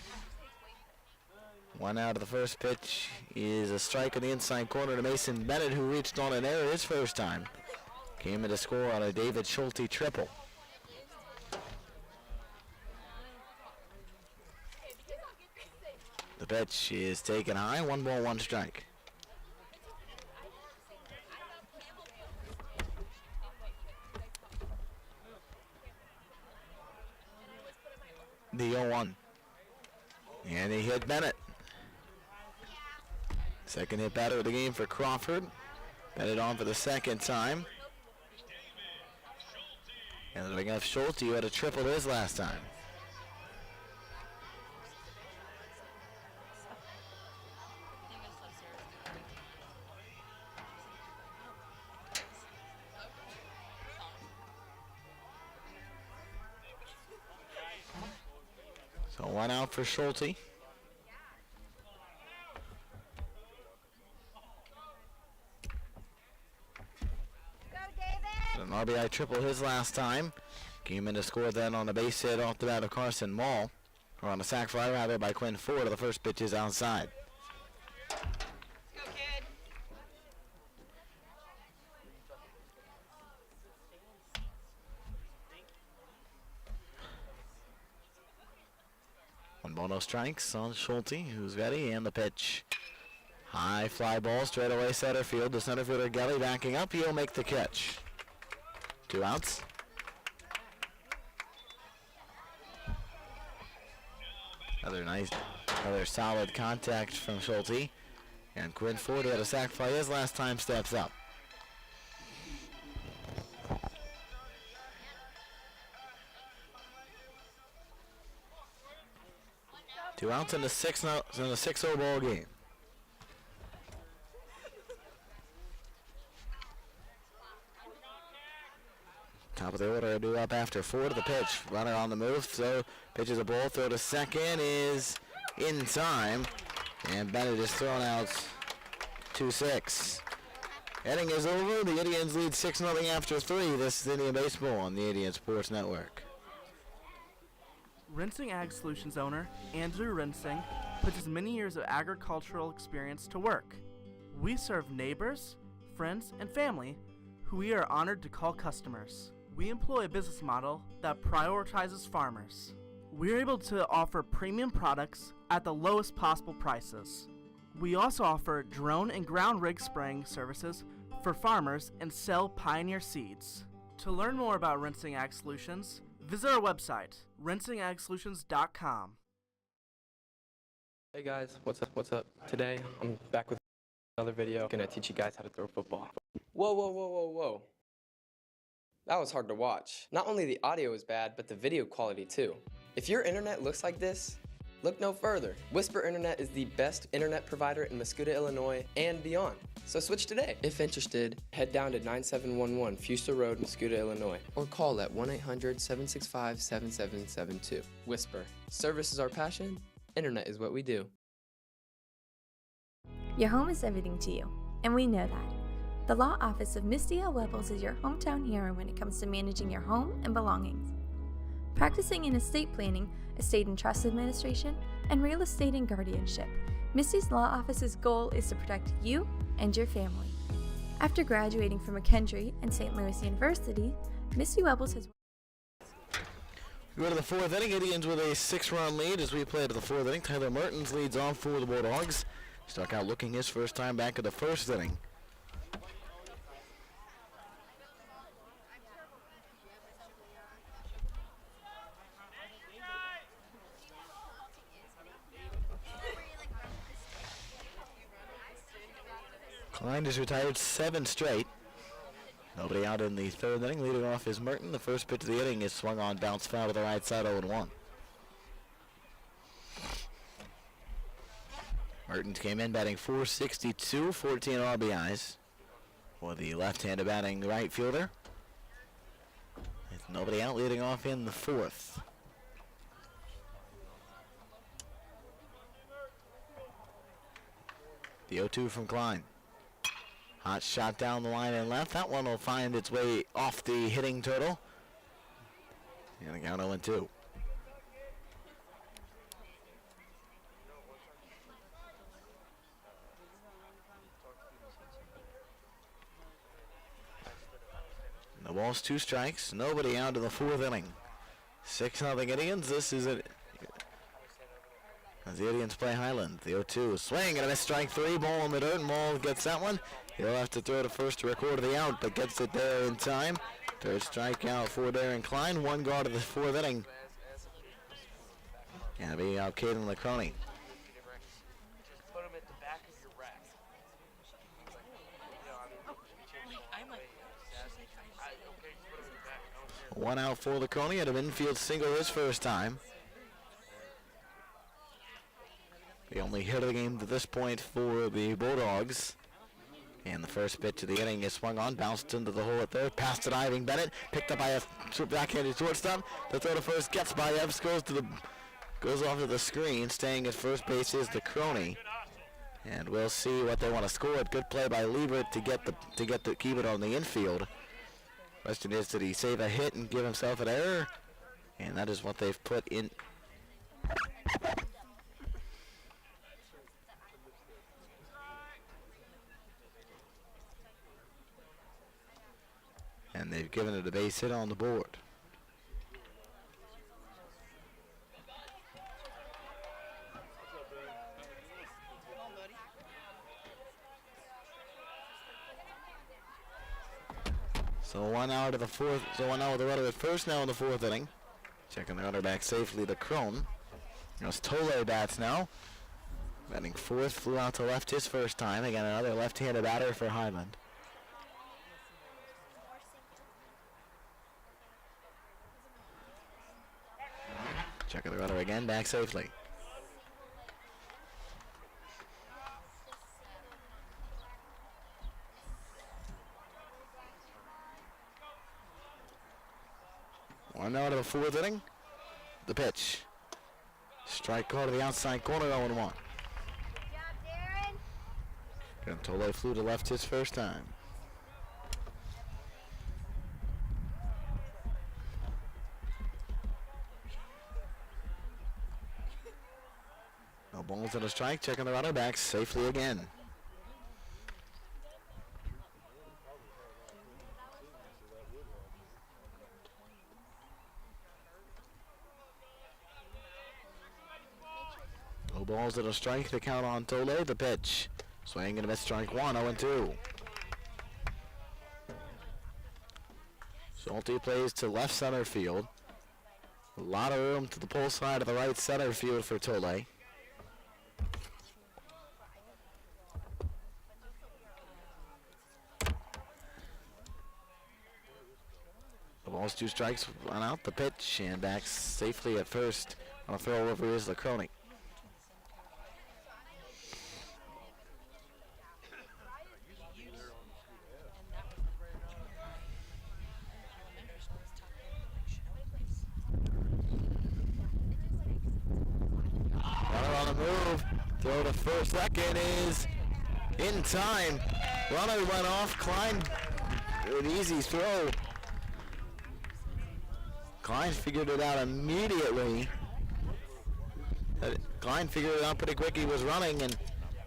1 out of the first pitch is a strike in the inside corner to Mason Bennett, who reached on an error his first time. Came in to score on a David Schulte triple. The pitch is taken high, 1 ball, 1 strike. The 0-1. And he hit Bennett. Second hit batter of the game for Crawford. Bennett on for the second time. And looking at Schulte, who had a triple his last time. So 1 out for Schulte. RBI triple his last time. Came in to score then on a base hit off the bat of Carson Mall. Or on a sac fly rather by Quinn Ford. The first pitch is outside. Go, kid. One ball, no strikes on Schulte, who's ready, and the pitch. High fly ball straight away center field. The center fielder Gelly backing up. He'll make the catch. 2 outs. Another solid contact from Schulte. And Quinn Ford, who had a sac fly his last time, steps up. Two outs in the 6-0 ball game. Top of the order, due up after Ford. The pitch, runner on the move, so pitches a ball, throw to second is in time, and Bennett is thrown out 2-6. Inning is over. The Indians lead 6-0 after 3. This is Indian Baseball on the Indian Sports Network. Rinsing Ag Solutions owner Andrew Rinsing puts his many years of agricultural experience to work. We serve neighbors, friends, and family who we are honored to call customers. We employ a business model that prioritizes farmers. We are able to offer premium products at the lowest possible prices. We also offer drone and ground rig spraying services for farmers and sell Pioneer seeds. To learn more about Rinsing Ag Solutions, visit our website, rinsingagsolutions.com. Hey guys, what's up? Today, I'm back with another video. I'm gonna teach you guys how to throw football. Whoa. That was hard to watch. Not only the audio is bad, but the video quality too. If your internet looks like this, look no further. Whisper Internet is the best internet provider in Mascoutah, Illinois, and beyond. So switch today. If interested, head down to 9711 Fuster Road, Mascoutah, Illinois, or call at 1-800-765-7772. Whisper. Service is our passion. Internet is what we do. Your home is everything to you, and we know that. The Law Office of Misty L. Webbles is your hometown hero when it comes to managing your home and belongings. Practicing in estate planning, estate and trust administration, and real estate and guardianship, Misty's Law Office's goal is to protect you and your family. After graduating from McKendree and St. Louis University, Misty Webbles has... We go to the 4th inning. Indians with a 6-run lead as we play to the 4th inning. Tyler Mertens leads off for the Bulldogs. Struck out looking his first time back in the 1st inning. Klein has retired 7 straight. Nobody out in the 3rd inning. Leading off is Merton. The first pitch of the inning is swung on, bounce foul to the right side, 0-1. Mertens came in batting .462, 14 RBIs for the left-handed batting right fielder. With nobody out, leading off in the 4th. The 0-2 from Klein. Hot shot down the line and left. That one will find its way off the hitting turtle. And the count 0-2. The ball's 2 strikes. Nobody out in the 4th inning. 6-0 Indians. This is it. As the Indians play Highland. The 0-2 swing and a miss, strike 3. Ball in the dirt. Maul gets that one. He'll have to throw to first to record the out, but gets it there in time. 3rd strikeout for Darren Klein. 1 guard of the 4th inning. Gonna be out Caden Lacroni. One out for Lacroni, and an infield single his first time. The only hit of the game to this point for the Bulldogs. And the first pitch of the inning is swung on, bounced into the hole at 3rd, passed to diving Bennett, picked up by a backhanded shortstop. The throw to first gets by Evs, goes off to the screen. Staying at first base is the Crony. And we'll see what they want to score. Good play by Liebert to keep it on the infield. Question is, did he save a hit and give himself an error? And that is what they've put in. And they've given it a base hit on the board. So 1 out of the fourth. So 1 out with the runner at first now in the fourth inning. Checking the runner back safely to Crone. There's Tole bats now. Batting fourth, flew out to left his first time. Again, another left-handed batter for Highland. Checking the runner again, back safely. One out of the fourth inning. The pitch. Strike call to the outside corner, 0-1. Tole flew to left his first time. No balls and a strike. Checking the runner back safely again. No balls and a strike to count on Tole. The pitch. Swing and a miss, strike one, 0-2. Schulte plays to left center field. A lot of room to the pull side of the right center field for Tole. The ball's 2 strikes, 1 out. The pitch and back safely at first on a throw over is Lacroni. Move, throw to first, second is in time. Runner went off, Klein, an easy throw. Klein figured it out immediately. Klein figured it out pretty quick. He was running and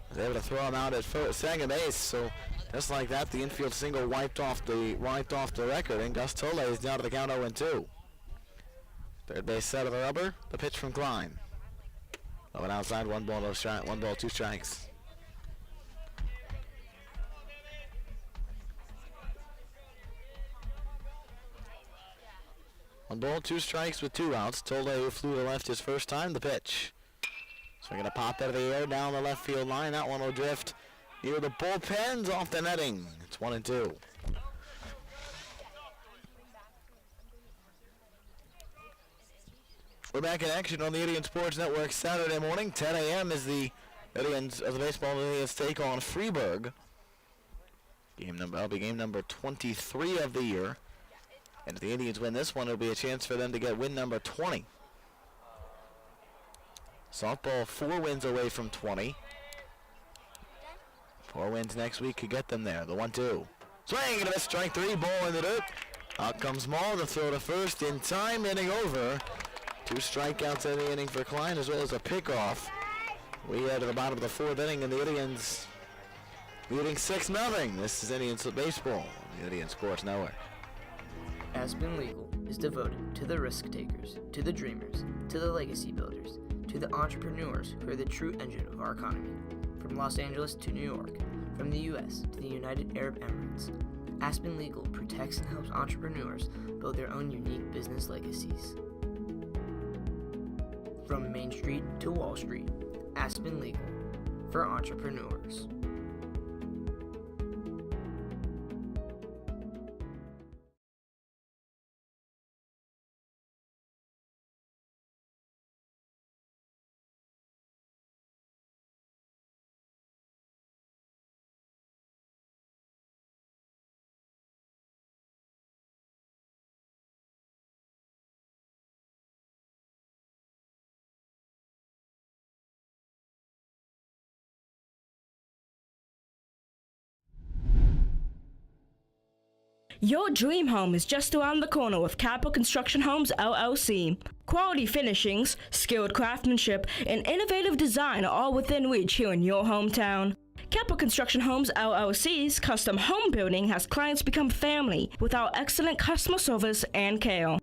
was able to throw him out at second base. So just like that, the infield single wiped off the record, and Gus Tole is down to the count 0-2. Third base set of the rubber. The pitch from Klein. Low and outside, 1 ball, no strike, 1 ball, 2 strikes. One ball, 2 strikes with 2 outs. Tole, who flew to left his first time, the pitch. Swinging a pop out of the air down the left field line. That one will drift near the bullpens off the netting. It's 1-2. We're back in action on the Indian Sports Network Saturday morning. 10 a.m. is the Indians of the baseball Indians take on Freeburg. That'll be game number 23 of the year. And if the Indians win this one, it'll be a chance for them to get win number 20. Softball 4 wins away from 20. 4 wins next week could get them there. The 1-2. Swing and a miss, strike 3, ball in the dirt. Out comes Maul, the throw to first in time, inning over. 2 strikeouts in the inning for Klein, as well as a pickoff. We head to the bottom of the 4th inning, and the Indians leading 6-0. This is Indians Baseball, the Indian Sports Network. Aspen Legal is devoted to the risk takers, to the dreamers, to the legacy builders, to the entrepreneurs who are the true engine of our economy. From Los Angeles to New York, from the U.S. to the United Arab Emirates, Aspen Legal protects and helps entrepreneurs build their own unique business legacies. From Main Street to Wall Street, Aspen Legal, for entrepreneurs. Your dream home is just around the corner with Capital Construction Homes LLC. Quality finishings, skilled craftsmanship, and innovative design are all within reach here in your hometown. Capital Construction Homes LLC's custom home building has clients become family with our excellent customer service and care.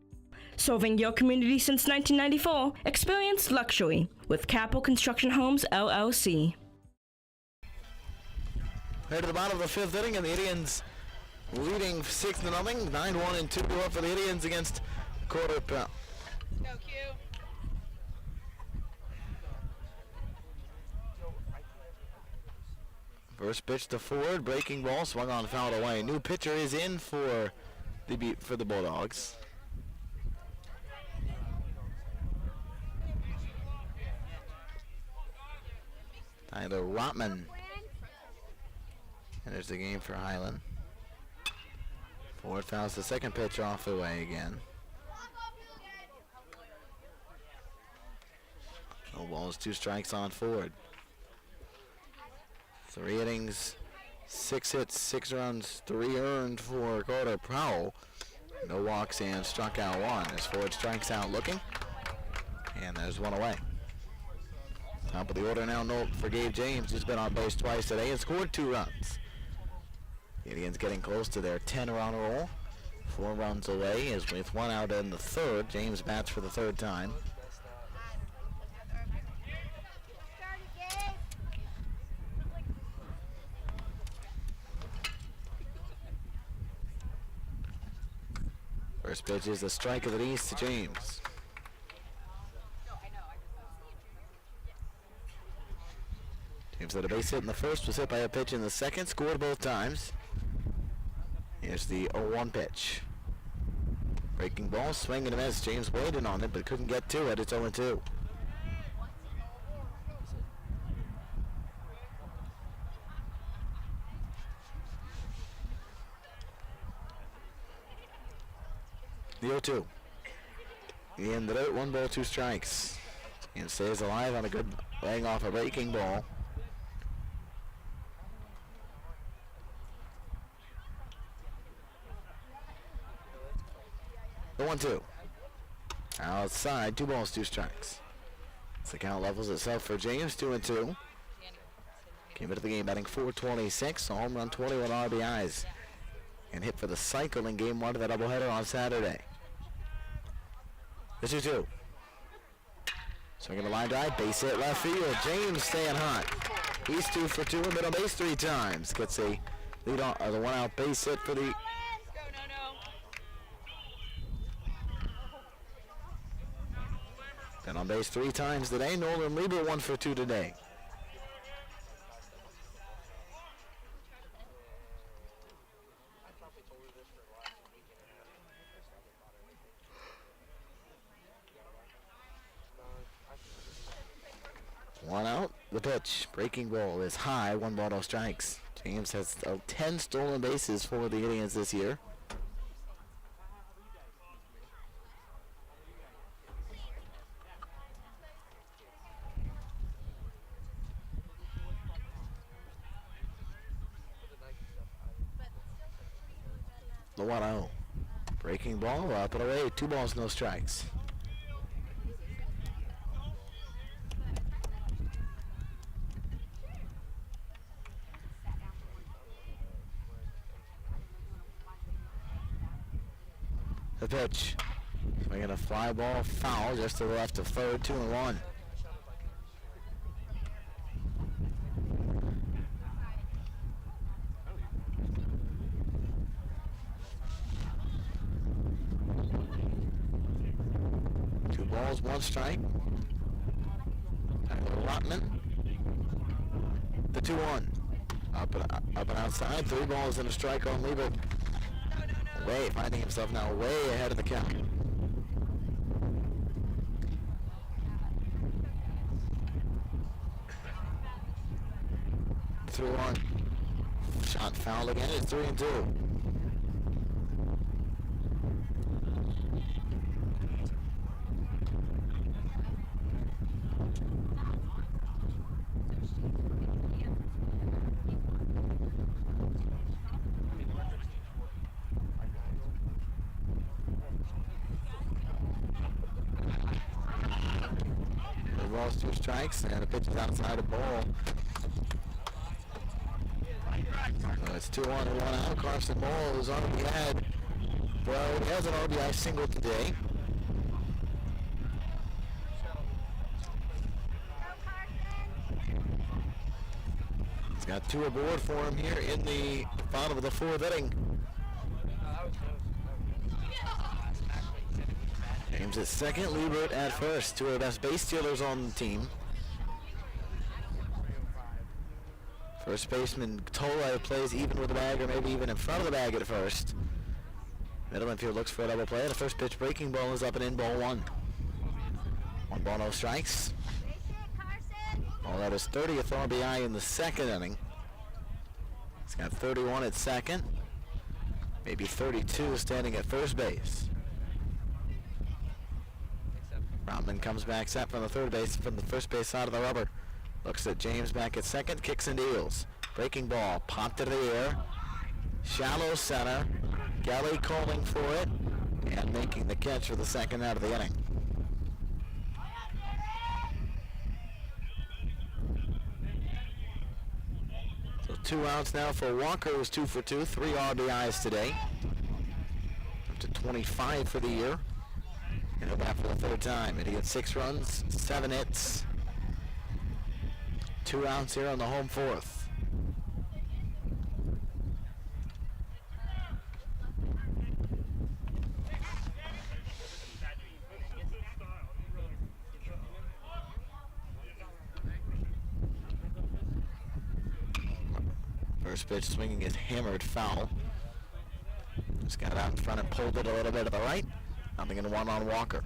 Serving your community since 1994, experience luxury with Capital Construction Homes LLC. Head to the bottom of the fifth inning, and the Indians leading 6-0, 9-1 and 2-1 for the Indians against Quarter Pound. Go, Q. First pitch to Ford, breaking ball, swung on, fouled away. New pitcher is in for the Bulldogs. Tyler Rotman enters the game for Highland. Ford fouls the second pitch off the way again. No balls, 2 strikes on Ford. 3 innings, 6 hits, 6 runs, 3 earned for Carter Powell. No walks and struck out 1 as Ford strikes out looking. And there's 1 away. Top of the order now, note for Gabe James, who's been on base twice today and scored 2 runs. The Indians getting close to their 10-run roll. 4 runs away is with 1 out in the third. James bats for the 3rd time. First pitch is a strike of the east to James. James had a base hit in the first, was hit by a pitch in the second, scored both times. Here's the 0-1 pitch. Breaking ball, swing and a miss. James waited on it, but couldn't get to it. It's 0-2. The 0-2. In the dirt, 1 ball, 2 strikes. And stays alive on a good laying off a breaking ball. The 1-2. Outside, 2 balls, 2 strikes. So the count levels itself for James, 2-2. Came into the game batting .426, a home run, 21 RBIs. And hit for the cycle in game 1 of the doubleheader on Saturday. The 2-2. Swinging the line drive, base hit left field. James staying hot. He's 2 for 2 in middle base 3 times. Gets a lead on the 1-out base hit for the. Been on base 3 times today. Nolan Lieber 1 for 2 today. One out, the pitch. Breaking ball is high, 1 ball, no strikes. James has 10 stolen bases for the Indians this year. The 1-0. Breaking ball, up and away, 2 balls, no strikes. The pitch. Swinging a fly ball, foul just to the left of third, 2-1. Two balls, 1 strike. Tyler Rotman. The 2-1. Up and outside, 3 balls and a strike on Lieber. Finding himself now way ahead of the count. Through 1. Shot fouled again. It's 3-2. balls, 2 strikes, and a pitch is outside the ball. So it's 2 on and 1 out. Carson Moll has already had, well, he has an RBI single today. He's got 2 aboard for him here in the bottom of the 4th inning. James at second, Liebert at first. 2 of the best base stealers on the team. First baseman Tola plays even with the bag, or maybe even in front of the bag at first. Middle infield looks for a double play. The first pitch breaking ball is up and in, ball 1. 1 ball, no strikes. Well, that is 30th RBI in the 2nd inning. He's got 31 at second, maybe 32 standing at first base. Rodman comes back set from the first base side of the rubber. Looks at James back at second, kicks and deals. Breaking ball, popped into the air. Shallow center. Gelly calling for it and making the catch for the 2nd out of the inning. So 2 outs now for Walker, who's 2 for 2, 3 RBIs today. Up to 25 for the year. And he'll bat for the 3rd time. And he had 6 runs, 7 hits. 2 outs here on the home 4th. First pitch swinging is hammered foul. Just got out in front and pulled it a little bit to the right. Nothing in 1 on Walker.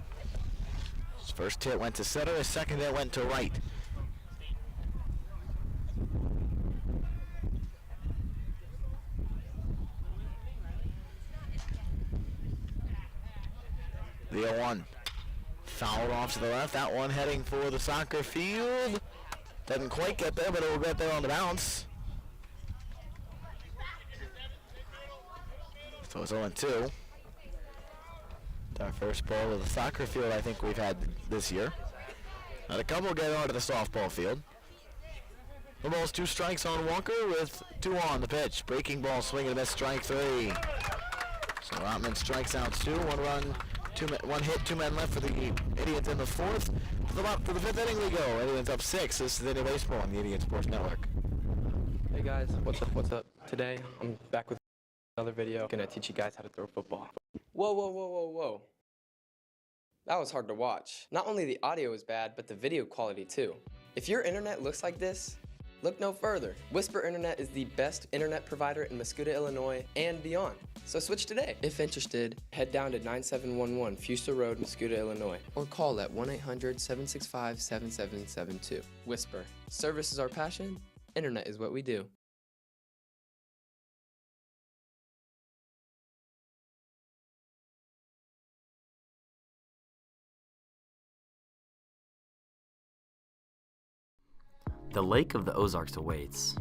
His first hit went to center, his second hit went to right. The 0-1. Fouled off to the left. That one heading for the soccer field. Doesn't quite get there, but it will get there on the bounce. So it's 0-2. Our first ball of the soccer field I think we've had this year. Had a couple get onto the softball field. The ball's 2 strikes on Walker with 2 on the pitch. Breaking ball, swing and a miss, strike 3. So Rotman strikes out 2, 1 run, 1 hit, 2 men left for the Indians in the 4th. To the 5th inning we go. Indians up 6. This is Indian Baseball on the Indian Sports Network. Hey guys, what's up? Today I'm back with another video. Gonna teach you guys how to throw football. Whoa. That was hard to watch. Not only the audio is bad, but the video quality too. If your internet looks like this, look no further. Whisper Internet is the best internet provider in Mascoutah, Illinois and beyond. So switch today. If interested, head down to 9711 Fuster Road, Mascoutah, Illinois, or call at 1-800-765-7772. Whisper. Service is our passion. Internet is what we do. The Lake of the Ozarks awaits.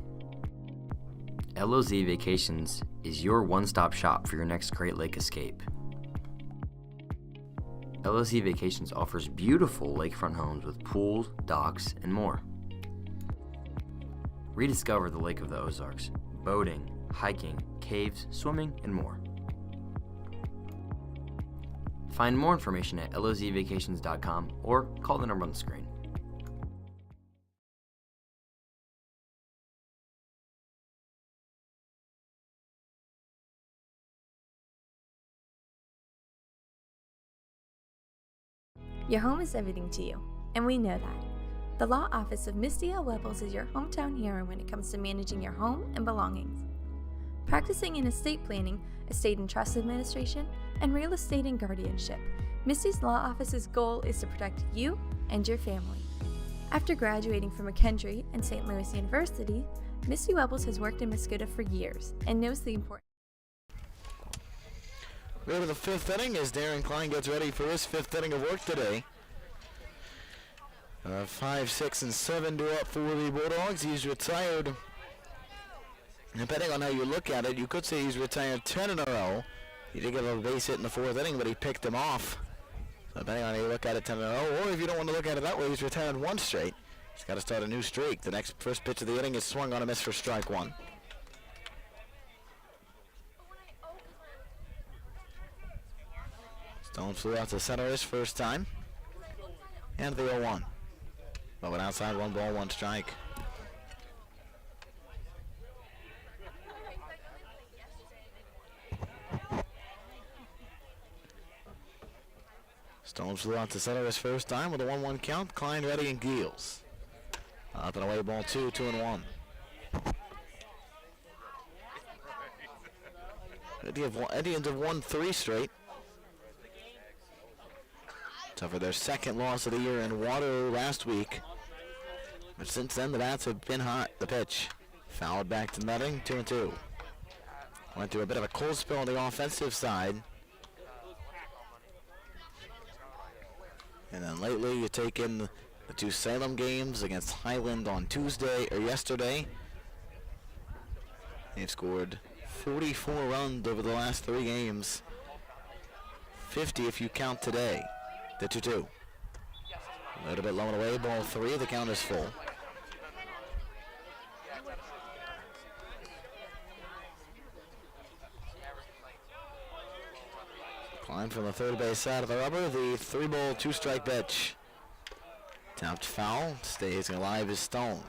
LOZ Vacations is your one-stop shop for your next Great Lake escape. LOZ Vacations offers beautiful lakefront homes with pools, docks, and more. Rediscover the Lake of the Ozarks, boating, hiking, caves, swimming, and more. Find more information at lozvacations.com or call the number on the screen. Your home is everything to you, and we know that. The Law Office of Misty L. Webbles is your hometown hero when it comes to managing your home and belongings. Practicing in estate planning, estate and trust administration, and real estate and guardianship, Misty's Law Office's goal is to protect you and your family. After graduating from McKendree and St. Louis University, Misty Webbles has worked in Mascoutah for years and knows the importance. We go to the 5th inning as Darren Klein gets ready for his 5th inning of work today. 5, 6, and 7 due up for the Bulldogs. He's retired. Depending on how you look at it, you could say he's retired 10 in a row. He did get a base hit in the 4th inning, but he picked him off. So depending on how you look at it, 10-0, or if you don't want to look at it that way, he's retired one straight. He's got to start a new streak. The next first pitch of the inning is swung on a miss for strike one. Stone flew out to center his first time. And the 0-1. But went outside, 1 ball, 1 strike. Stone flew out to center his first time with a 1-1 count. Klein, ready, and Giels. Up and away, ball 2, 2-1. Indians have won 3 straight. Suffered their second loss of the year in Waterloo last week. But since then, the bats have been hot. The pitch fouled back to Nutting, 2-2. Went through a bit of a cold spell on the offensive side. And then lately, you take in the 2 Salem games against Highland on yesterday. They've scored 44 runs over the last 3 games. 50 if you count today. The 2-2. A little bit low and away, ball 3, the count is full. Klein from the third base side of the rubber, the 3-ball, 2-strike pitch. Tapped foul, stays alive as Stone.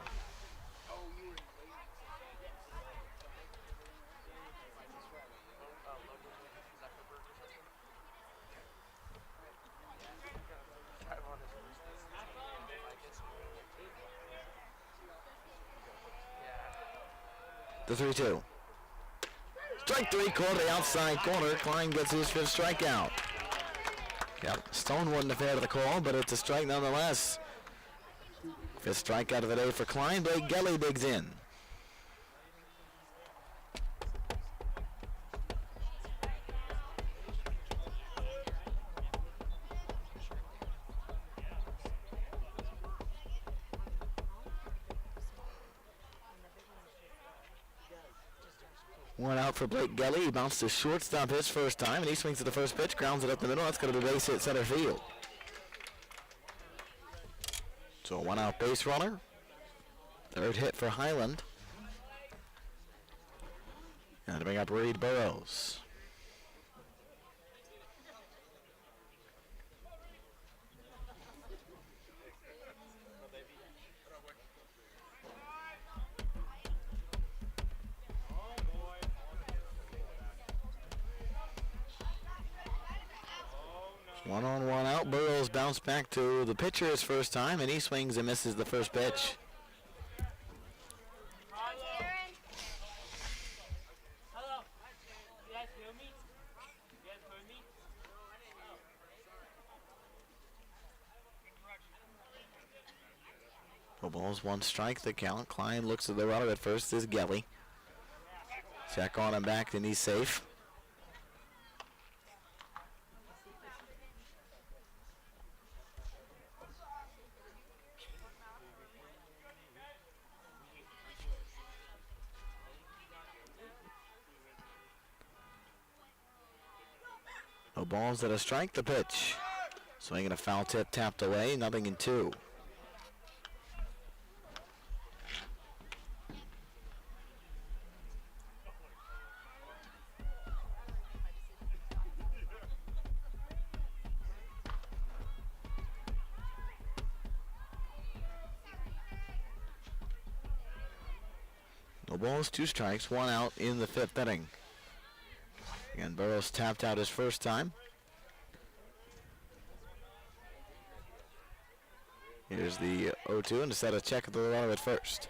The 3-2. Strike 3, called the outside corner. Klein gets his 5th strikeout. Yep, Stone wasn't a fan of the call, but it's a strike nonetheless. 5th strikeout of the day for Klein. Blake Gelly digs in. One out for Blake Gelly. He bounced to shortstop his first time, and he swings at the first pitch, grounds it up the middle. That's going to be a base hit center field. So a 1-out base runner. 3rd hit for Highland. And to bring up Reed Burrows. One on, one out. Burrows bounced back to the pitcher his first time, and he swings and misses the first pitch. No balls, 1 strike. The count. Klein looks at the runner at first. Is Gelly. Check on him back, and he's safe. No balls at a strike, the pitch. Swinging a foul tip, tapped away, 0-2. No balls, 2 strikes, 1 out in the 5th inning. Again, Burrows tapped out his first time. Here's the 0-2, and to set a check at the runner at first.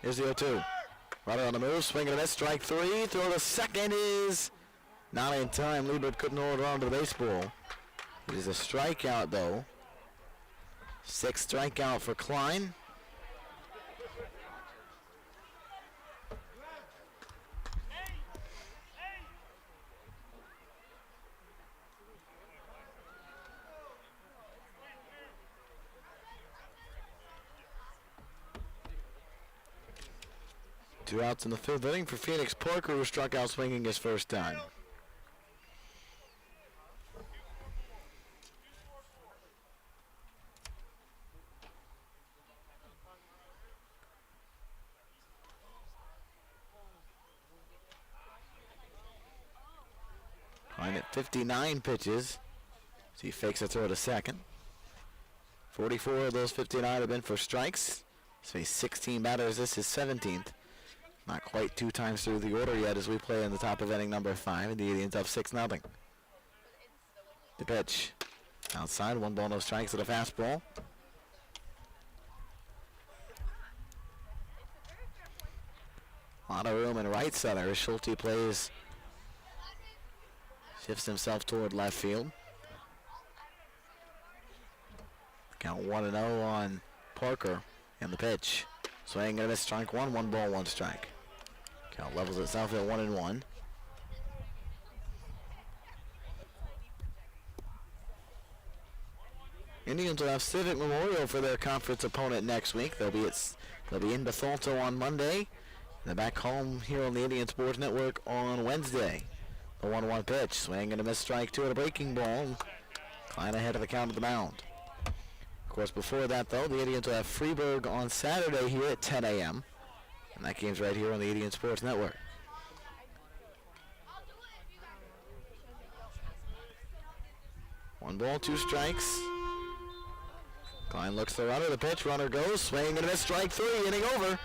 Here's the 0-2. Runner on the move, swing and a miss, strike 3. Throw to second is not in time. Liebert couldn't hold on to the baseball. It is a strikeout, though. 6th strikeout for Klein. 2 outs in the 5th inning for Phoenix Parker, who struck out swinging his first time. Klein at 59 pitches. So he fakes a throw to second. 44 of those 59 have been for strikes. He's faced 16 batters. This is 17th. Not quite 2 times through the order yet as we play in the top of inning number 5. And the Indians up 6-0. The pitch. Outside, 1 ball, no strikes at a fastball. A lot of room in right center as Schulte plays. Shifts himself toward left field. Count 1-0 on Parker and the pitch. Swing and a miss, strike 1, 1 ball, 1 strike. Count levels itself at 1-1. Indians will have Civic Memorial for their conference opponent next week. They'll be in Bethalto on Monday. And they're back home here on the Indian Sports Network on Wednesday. The 1-1 pitch, swing and a miss, strike 2 at a breaking ball. Klein ahead of the count of the mound. Of course, before that, though, the Indians will have Freeburg on Saturday here at 10 a.m. And that game's right here on the Indian Sports Network. One ball, 2 strikes. Klein looks the runner, the pitch, runner goes, swing and a miss, strike 3, inning over.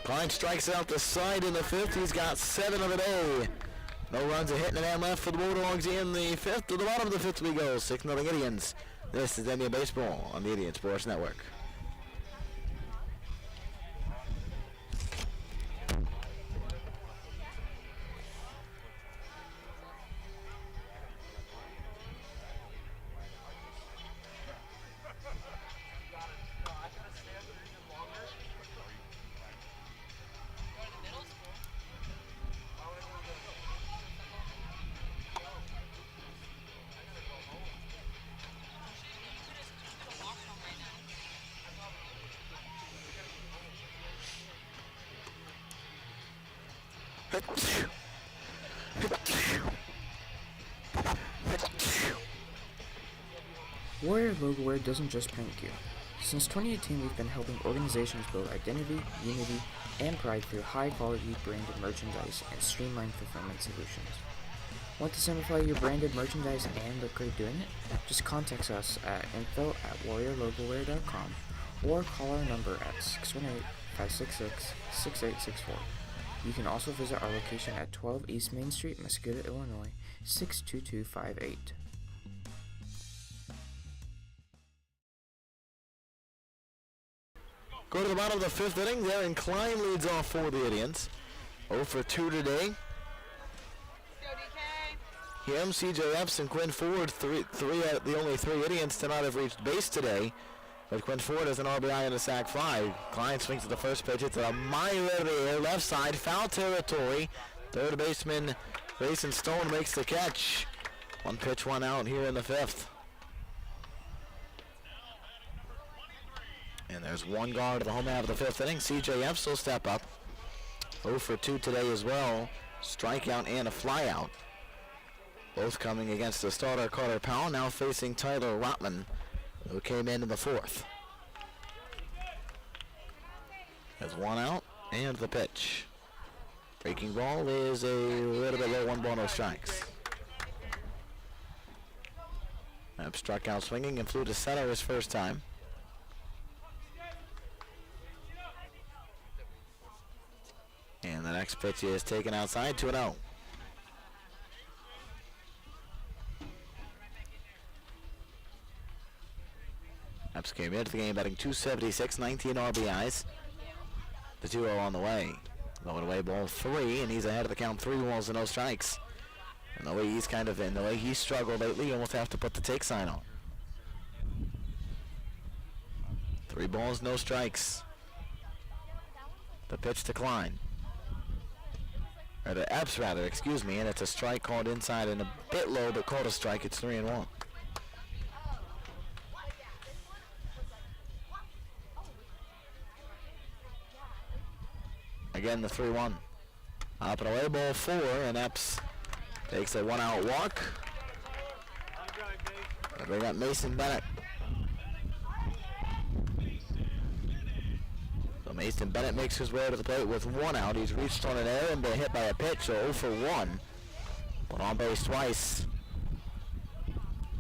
Klein strikes out the side in the 5th. He's got 7 of the day. No runs, a hit and a man left for the Bulldogs in the 5th. To the bottom of the 5th we go. 6-0 Indians. This is Indian Baseball on the Indian Sports Network. Warrior logo wear doesn't just print gear. Since 2018, we've been helping organizations build identity, unity, and pride through high-quality branded merchandise and streamlined fulfillment solutions. Want to simplify your branded merchandise and look great doing it? Just contact us at info@warriorlogowear.com or call our number at 618-566-6864. You can also visit our location at 12 East Main Street, Mascoutah, Illinois, 62258. Go to the bottom of the 5th inning there, and Klein leads off for the Indians. 0 for 2 today. Him, C.J. Epps, and Quinn Ford, the only 3 Indians to not have reached base today. But Quinn Ford has an RBI and a sac fly. Klein swings at the first pitch. It's a mile out of the air, left side, foul territory. Third baseman Grayson Stone makes the catch. 1 pitch, 1 out here in the 5th. And there's 1 guard at the home half of the 5th inning. C.J. Epps will step up. 0 for 2 today as well. Strikeout and a flyout. Both coming against the starter Carter Powell, now facing Tyler Rotman, who came in the 4th. There's 1 out and the pitch. Breaking ball is a little bit low, 1 ball, no strikes. Epps struck out swinging and flew to center his first time. And the next pitch is taken outside, 2-0. Epps came into the game batting .276, 19 RBIs. The 2-0 on the way. Going away, ball 3, and he's ahead of the count, 3 balls and no strikes. And the way he's the way he's struggled lately, you almost have to put the take sign on. 3 balls, no strikes. The pitch to Klein. Or to Epps, rather, excuse me, and it's a strike called inside and a bit low, but called a strike. It's 3-1. Again, again the 3-1. Up and away, ball 4, and Epps takes a 1-out walk. They bring up Mason Bennett. So Mason Bennett makes his way to the plate with 1 out. He's reached on an error and been hit by a pitch, so 0 for 1. But on base twice.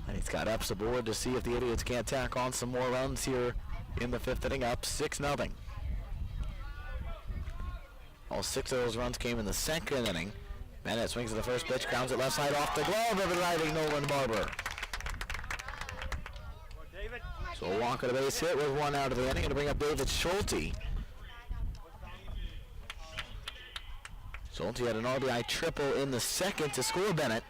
And he's got Epps aboard to see if the Idiots can't tack on some more runs here in the 5th inning, up 6-0. All 6 of those runs came in the 2nd inning. Bennett swings at the first pitch, grounds it left side off the glove of the driving Nolan Barber. So Walker to base hit with 1 out of the inning, and to bring up David Schulte. Schulte had an RBI triple in the 2nd to score Bennett.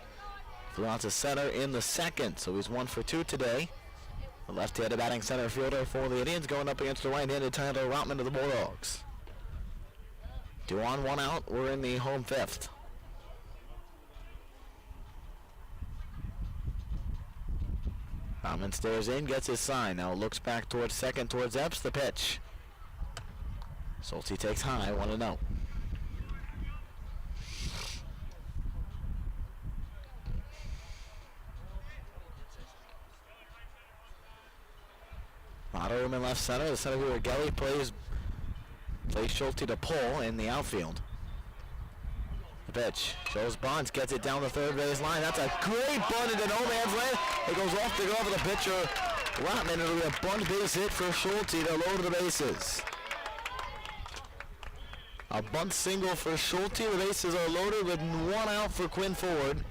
Flew out to center in the 2nd, so he's 1 for 2 today. The left-handed batting center fielder for the Indians going up against the right-handed Tyler Rotman of the Bulldogs. 2 on, 1 out. We're in the home 5th. Rotman stares in, gets his sign. Now looks back towards second, towards Epps. The pitch. Schulte takes high, 1-0. A lot of room in left center. The center fielder Gelly plays Schulte to pull in the outfield. The pitch shows Bonds, gets it down the third base line. That's a great bunt into no man's land. It goes off the glove of the pitcher Rotman. It'll be a bunt base hit for Schulte to load the bases. A bunt single for Schulte. The bases are loaded with 1 out for Quinn Ford.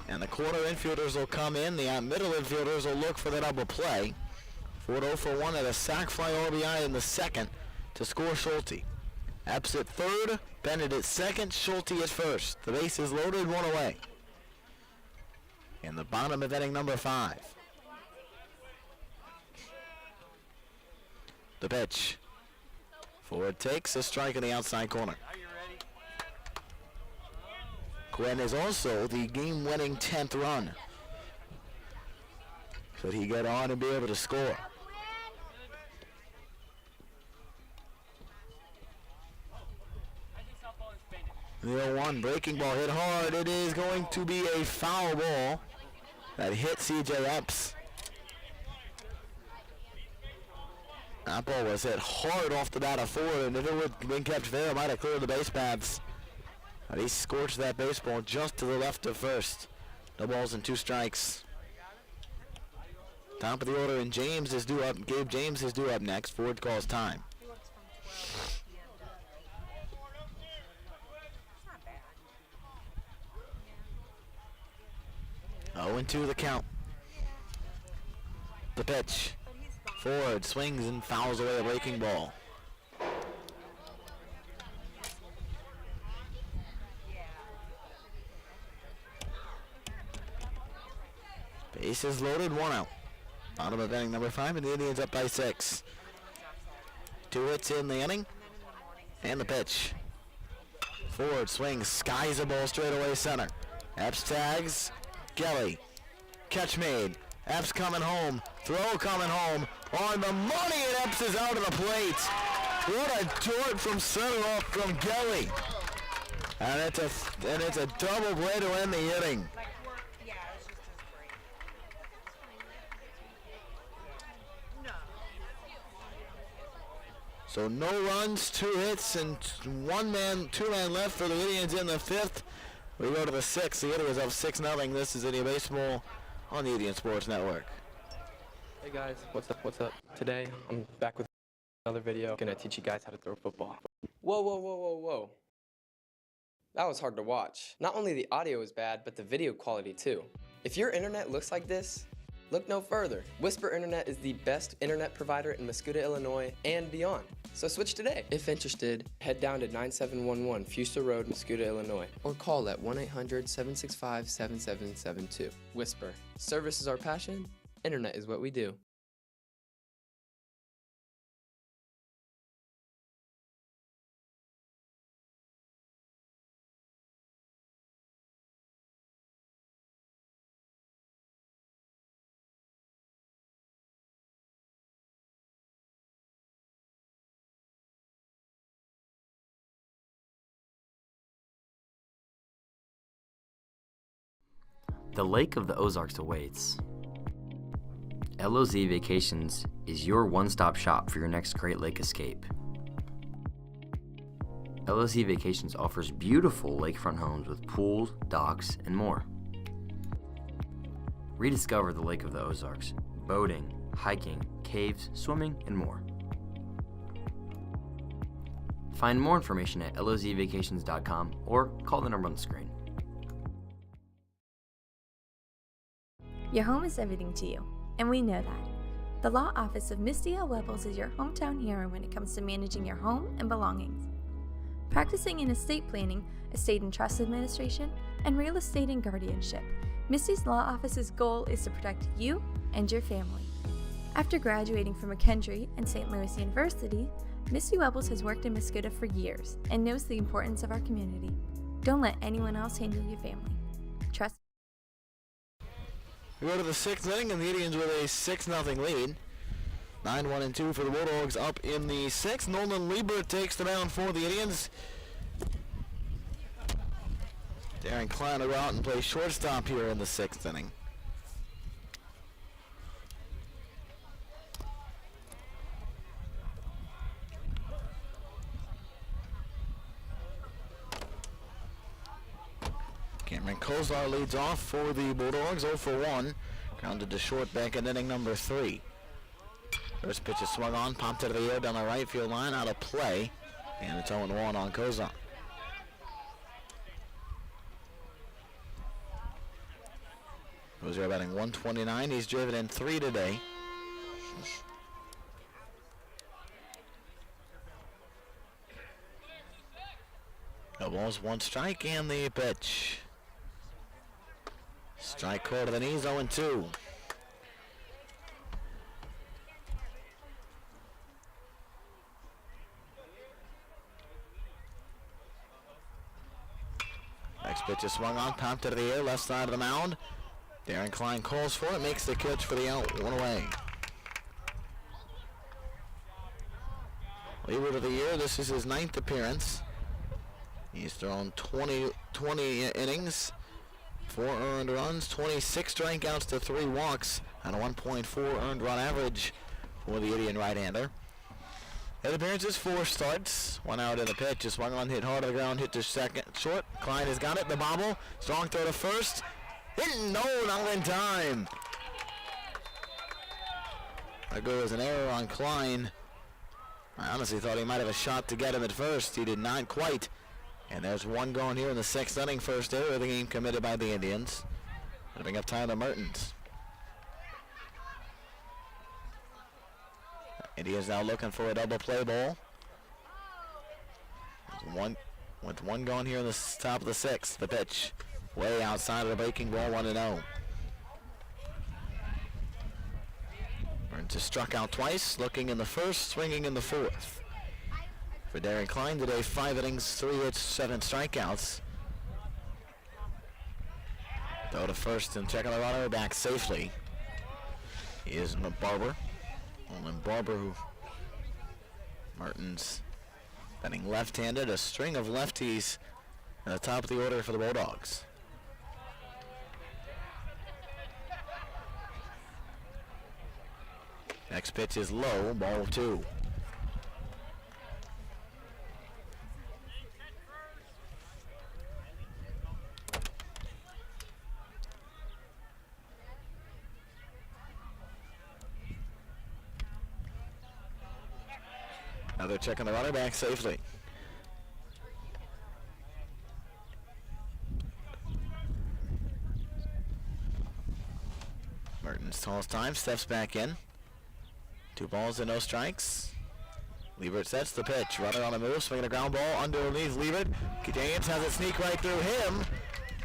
And the corner infielders will come in. The middle infielders will look for the double play. Ford 0 for 1 at a sac fly RBI in the 2nd to score Schulte. Epps at 3rd, Bennett at 2nd, Schulte at 1st. The base is loaded, 1 away. In the bottom of inning number 5. The pitch. Ford takes a strike in the outside corner. Quinn is also the game-winning 10th run. Could he get on and be able to score? The 0-1 breaking ball hit hard. It is going to be a foul ball that hit C.J. Epps. That ball was hit hard off the bat of Ford, and if it would have been kept fair, it might have cleared the base paths. But he scorched that baseball just to the left of first. No balls and 2 strikes. Top of the order, and James is due up. Gabe James is due up next. Ford calls time. 0-2 the count. The pitch. Ford swings and fouls away a breaking ball. Bases loaded, 1 out. Bottom of inning number 5, and the Indians up by 6. 2 hits in the inning, and the pitch. Ford swings, skies a ball straight away center. Epps tags, Gelly. Catch made. Epps coming home. Throw coming home. On the money, and Epps is out of the plate. What a dart from center off from Gelly. And it's a double play to end the inning. So no runs, 2 hits, and 2-man left for the Indians in the 5th. We go to the 6th. The Indians up 6-0. This is Indian Baseball on the Indian Sports Network. Hey guys, what's up? Today, I'm back with another video. I'm gonna teach you guys how to throw football. Whoa. That was hard to watch. Not only the audio is bad, but the video quality too. If your internet looks like this, look no further. Whisper Internet is the best internet provider in Mascoutah, Illinois, and beyond. So switch today. If interested, head down to 9711 Fuster Road, Mascoutah, Illinois, or call at 1-800-765-7772. Whisper. Service is our passion. Internet is what we do. The Lake of the Ozarks awaits. LOZ Vacations is your one-stop shop for your next Great Lake escape. LOZ Vacations offers beautiful lakefront homes with pools, docks, and more. Rediscover the Lake of the Ozarks, boating, hiking, caves, swimming, and more. Find more information at lozvacations.com or call the number on the screen. Your home is everything to you, and we know that. The Law Office of Misty L. Webbles is your hometown hero when it comes to managing your home and belongings. Practicing in estate planning, estate and trust administration, and real estate and guardianship, Misty's Law Office's goal is to protect you and your family. After graduating from McKendree and St. Louis University, Misty Webbles has worked in Mascoutah for years and knows the importance of our community. Don't let anyone else handle your family. Trust. We go to the 6th inning, and the Indians with a 6-0 lead. 9-1-2 for the Bulldogs up in the 6th. Nolan Liebert takes the mound for the Indians. Darren Klein will go out and play shortstop here in the 6th inning. Cameron Kozar leads off for the Bulldogs, 0 for 1. Grounded to short back in inning number 3. First pitch is swung on, popped to the air down the right field line, out of play. And it's 0-1 on Kozar. Kozar batting 129. He's driven in 3 today. No balls, 1 strike, and the pitch. Strike called to the knees, 0-2. Next pitch is swung on, popped to the air, left side of the mound. Darren Klein calls for it, makes the catch for the out, 1 away. Leader of the year, this is his 9th appearance. He's thrown 20 innings, 4 earned runs, 26 strikeouts to 3 walks, and a 1.4 earned run average for the Indian right-hander. His appearances, 4 starts, 1 out in the pitch, is swung on, hit hard to the ground, hit to second, short. Klein has got it, the bobble, strong throw to first, no, not in time. That goes an error on Klein. I honestly thought he might have a shot to get him at first. He did not quite. And there's 1 going here in the 6th inning. First error of the game committed by the Indians. It'll bring up Tyler Mertens. Indians now looking for a double play ball. With 1 going here in the top of the 6th. The pitch way outside of the breaking ball, 1-0. Mertens has struck out twice, looking in the 1st, swinging in the 4th. For Darren Klein today, 5 innings, 3 hits, 7 strikeouts. Throw to first and checking the runner back safely. He is Barber. Olin Barber, who Mertens batting left-handed, a string of lefties at the top of the order for the Bulldogs. Next pitch is low, ball 2. Now they're checking the runner back safely. Mertens calls time, steps back in. 2 balls and no strikes. Liebert sets the pitch. Runner on the move, swinging a ground ball underneath Liebert. James has it sneak right through him,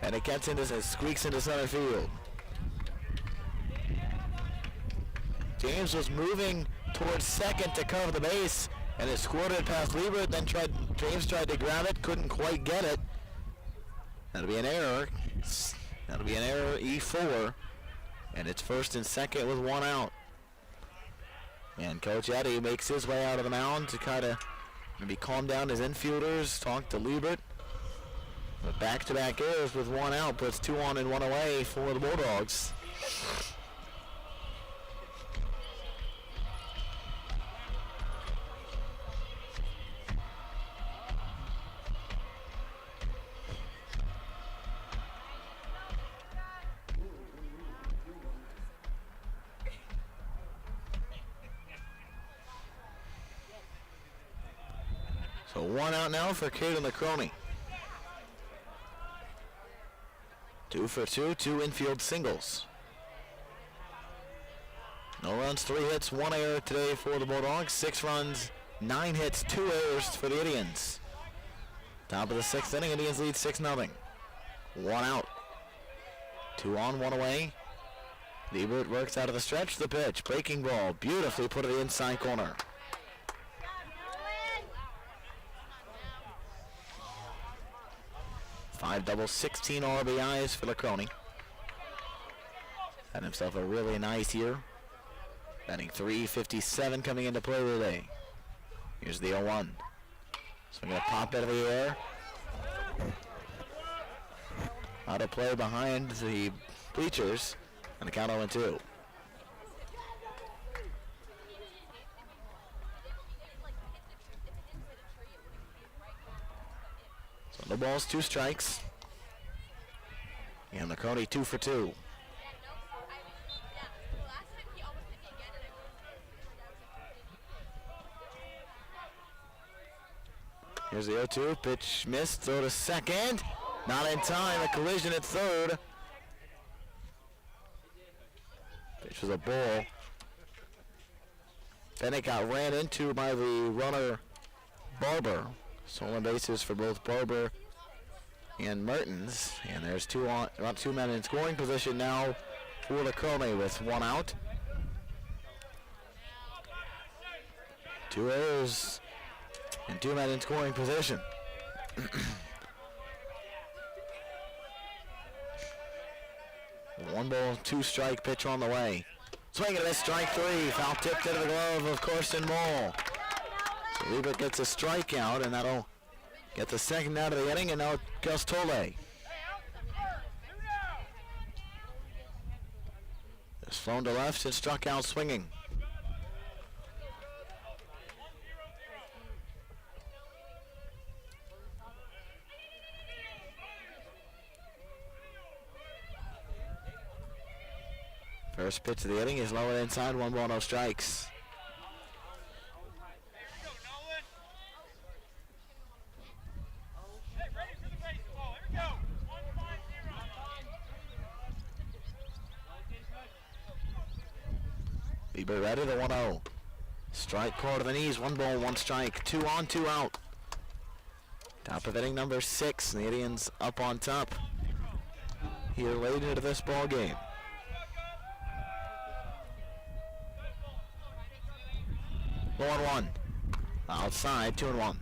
and it gets into, it squeaks into center field. James was moving towards second to cover the base, and it squirted past Liebert. Then James tried to grab it, couldn't quite get it. That'll be an error. That'll be an error, E4, and it's first and second with 1 out. And Coach Eddy makes his way out of the mound to kind of maybe calm down his infielders, talk to Liebert. The back-to-back errors with one out puts 2 on and 1 away for the Bulldogs. So 1 out now for Caden LaCroney. 2 for 2, 2 infield singles. No runs, 3 hits, 1 error today for the Bulldogs. 6 runs, 9 hits, 2 errors for the Indians. Top of the 6th inning, Indians lead 6-0. 1 out. 2 on, 1 away. Liebert works out of the stretch, the pitch. Breaking ball, beautifully put to the inside corner. Five doubles, 16 RBIs for LaCroney. Had himself a really nice year. Batting .357 coming into play today. Here's the 0-1. So we're going to pop out of the air. Out of play behind the bleachers. And the count 0-2. So no balls, 2 strikes. And LaCroney 2 for 2. Here's the 0-2, pitch missed, throw to second. Not in time, a collision at third. Pitch was a ball. Bennett got ran into by the runner Barber. Stolen bases for both Barber and Mertens. And there's about 2 men in scoring position now for LaCroney with 1 out. 2 errors and 2 men in scoring position. 1 ball, 2 strike pitch on the way. Swing and a miss, strike 3. Foul tipped into the glove of Corson Mole. So Liebert gets a strikeout, and that'll get the second out of the inning, and now Gus Tolle. It's flown to left and struck out swinging. First pitch of the inning is low and inside, 1 ball, no strikes. Lieber ready, the 1-0. Strike call to the knees, 1 ball, 1 strike, 2 on, 2 out. Top of inning number 6, and the Indians up on top here late into this ball game. 1-1. Outside, 2-1.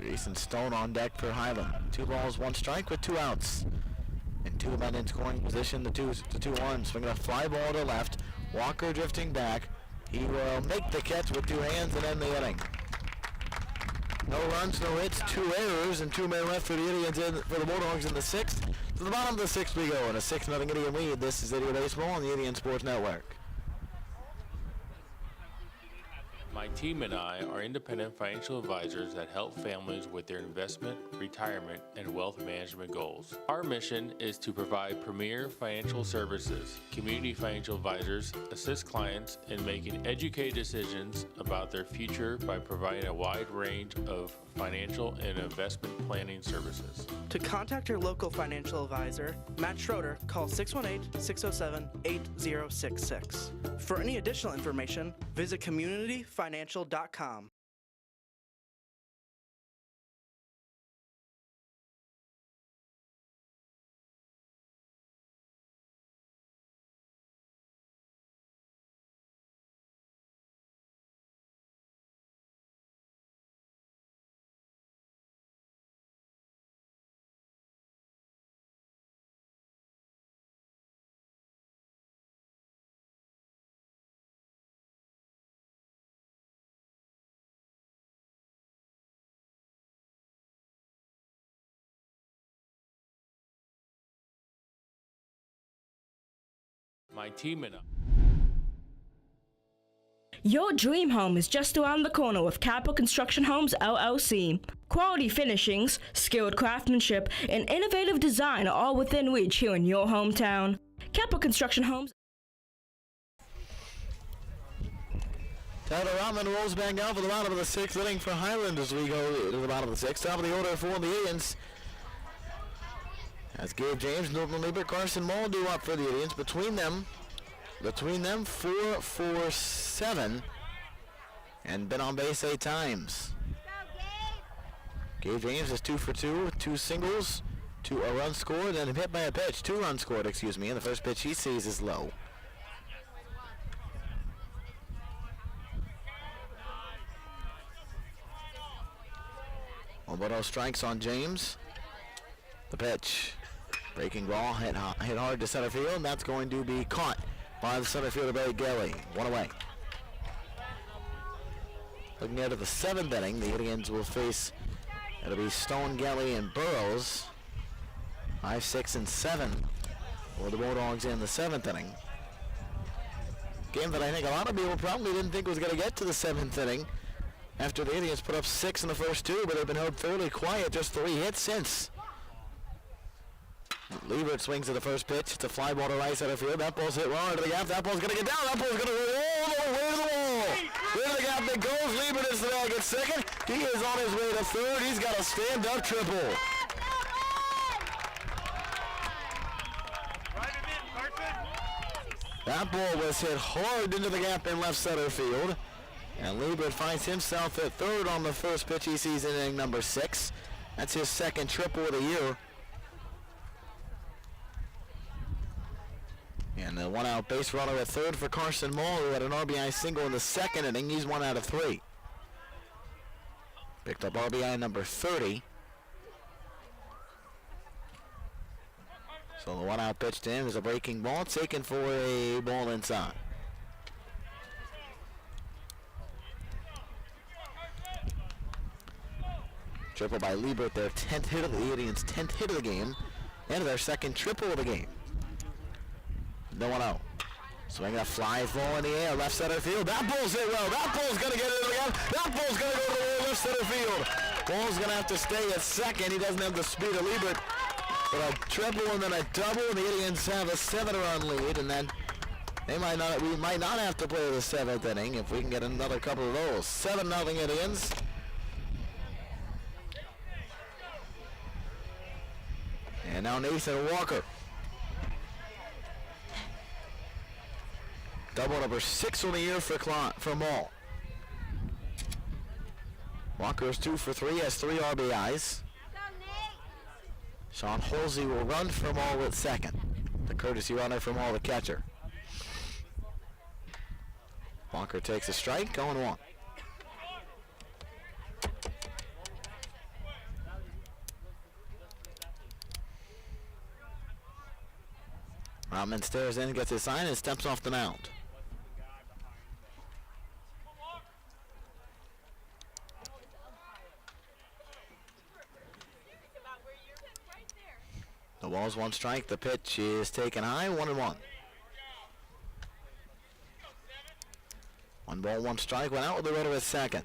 Jason Stone on deck for Highland. 2 balls, 1 strike with 2 outs. And 2 men in scoring position, the 2-1. Swinging a fly ball to left. Walker drifting back. He will make the catch with 2 hands and end the inning. No runs, no hits, 2 errors, and 2 men left for the Indians for the Bulldogs in the 6th. To the bottom of the 6th we go in a 6-0 Indian lead. This is Idiot Baseball on the Indian Sports Network. My team and I are independent financial advisors that help families with their investment, retirement, and wealth management goals. Our mission is to provide premier financial services. Community financial advisors assist clients in making educated decisions about their future by providing a wide range of financial and investment planning services. To contact your local financial advisor, Matt Schroeder, call 618-607-8066. For any additional information, visit communityfinancial.com. find teaming up. Your dream home is just around the corner with Capital Construction Homes LLC. Quality finishings, skilled craftsmanship, and innovative design are all within reach here in your hometown. Capital Construction Homes. Tyler Rodman rolls back out for the bottom of the sixth inning for Highland as we go to the bottom of the sixth. Top of the order for the Indians. As Gabe James, Norton Lieber, Carson Mull do up for the Indians. Between them, 4-4-7, and been on base 8 times. Gabe James is 2 for 2 with 2 singles, a run scored, and hit by a pitch. 2 runs scored, and the first pitch he sees is low. Alberto strikes on James. The pitch, breaking ball, hit hard to center field, and that's going to be caught by the center fielder, Barry Gelly. 1 away. Looking ahead to the 7th inning, the Indians will face, it'll be Stone, Gelly, and Burrows. 5, 6, and 7 for the Bulldogs in the 7th inning. Game that I think a lot of people probably didn't think was going to get to the 7th inning after the Indians put up 6 in the first 2, but they've been held fairly quiet, just 3 hits since. Liebert swings at the first pitch. It's a fly ball to right center field. That ball's hit wrong into the gap. That ball's going to get down. That ball's going to roll all the way to the wall. Way to the gap that goes. Liebert is the bag at second. He is on his way to third. He's got a stand-up triple. That ball was hit hard into the gap in left center field. And Liebert finds himself at third on the first pitch he sees in inning number 6. That's his second triple of the year. And the 1-out base runner at third for Carson Mull, who had an RBI single in the 2nd inning. He's 1 out of 3. Picked up RBI number 30. So the 1-out pitch to him is a breaking ball, taken for a ball inside. Triple by Liebert, their 10th hit of the Indians' 10th hit of the game, and their second triple of the game. No 1-0. Swinging a fly ball in the air, left center field. That ball's hit well. That ball's going to get into the gap. That ball's going to go to the wall, left center field. Ball's going to have to stay at second. He doesn't have the speed of Liebert. But a triple and then a double, and the Indians have a 7-run lead, and then we might not have to play the 7th inning if we can get another couple of those. 7-0 Indians. And now Nathan Walker. Double number 6 on the year for Mull. Walker's 2 for 3, has 3 RBIs. Sean Holsey will run for Mull at second. The courtesy runner for Mull, the catcher. Walker takes a strike, going 1. Rodman stares in, gets his sign, and steps off the mound. The ball's 1 strike. The pitch is taken high, 1-1. 1 ball, 1 strike. Went out with the runner at second.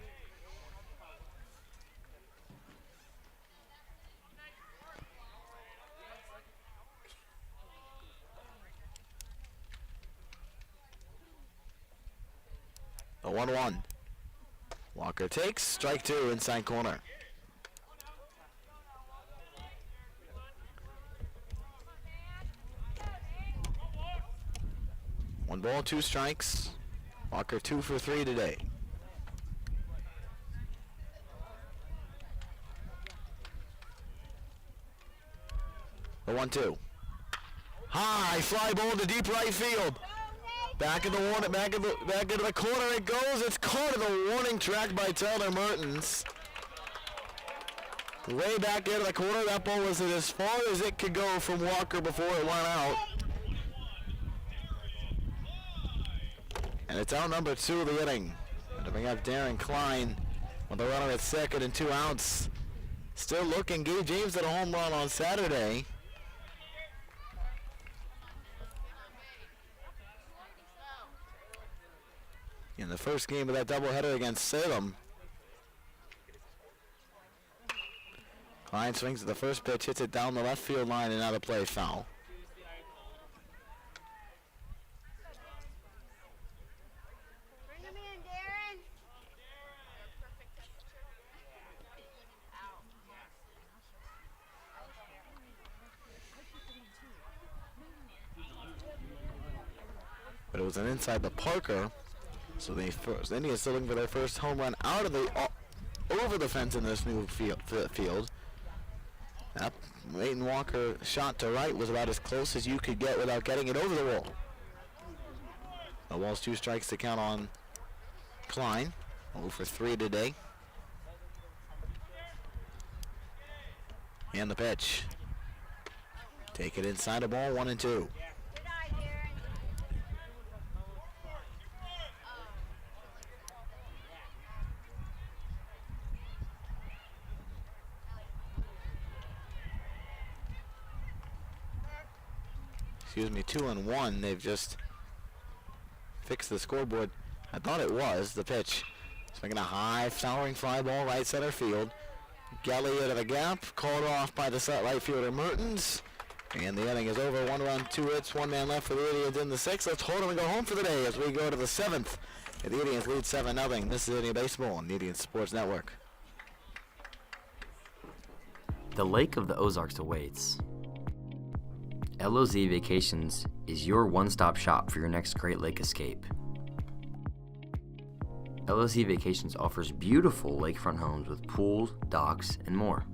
The 1-1. Walker takes strike 2, inside corner. One ball, 2 strikes. Walker 2 for 3 today. The 1-2. High fly ball to deep right field. Back in the warning, back into the corner it goes. It's caught in the warning track by Tyler Mertens. Way back into the corner. That ball was as far as it could go from Walker before it went out. And it's out number 2 of the inning. And to bring up Darren Klein with a runner at second and 2 outs. Still looking. Gabe James at a home run on Saturday. in the first game of that doubleheader against Salem. Klein swings at the first pitch, hits it down the left field line and out of play, foul. But it was an inside the Parker, so the Indians still looking for their first home run out of the over the fence in this new field. That Leighton Walker shot to right was about as close as you could get without getting it over the wall. The wall's 2 strikes to count on Klein. 0 for 3 today. And the pitch. Take it inside the ball, 1-2. Excuse me, 2-1. They've just fixed the scoreboard. I thought it was the pitch. Swinging a high, towering fly ball right center field. Gelly out of the gap, called off by the right fielder Mertens. And the inning is over. 1 run, 2 hits, 1 man left for the Indians in the 6th. Let's hold them and go home for the day as we go to the 7th. And the Indians lead 7-0. This is Indian Baseball on the Indian Sports Network. The Lake of the Ozarks awaits. LOZ Vacations is your one-stop shop for your next Great Lake escape. LOZ Vacations offers beautiful lakefront homes with pools, docks, and more.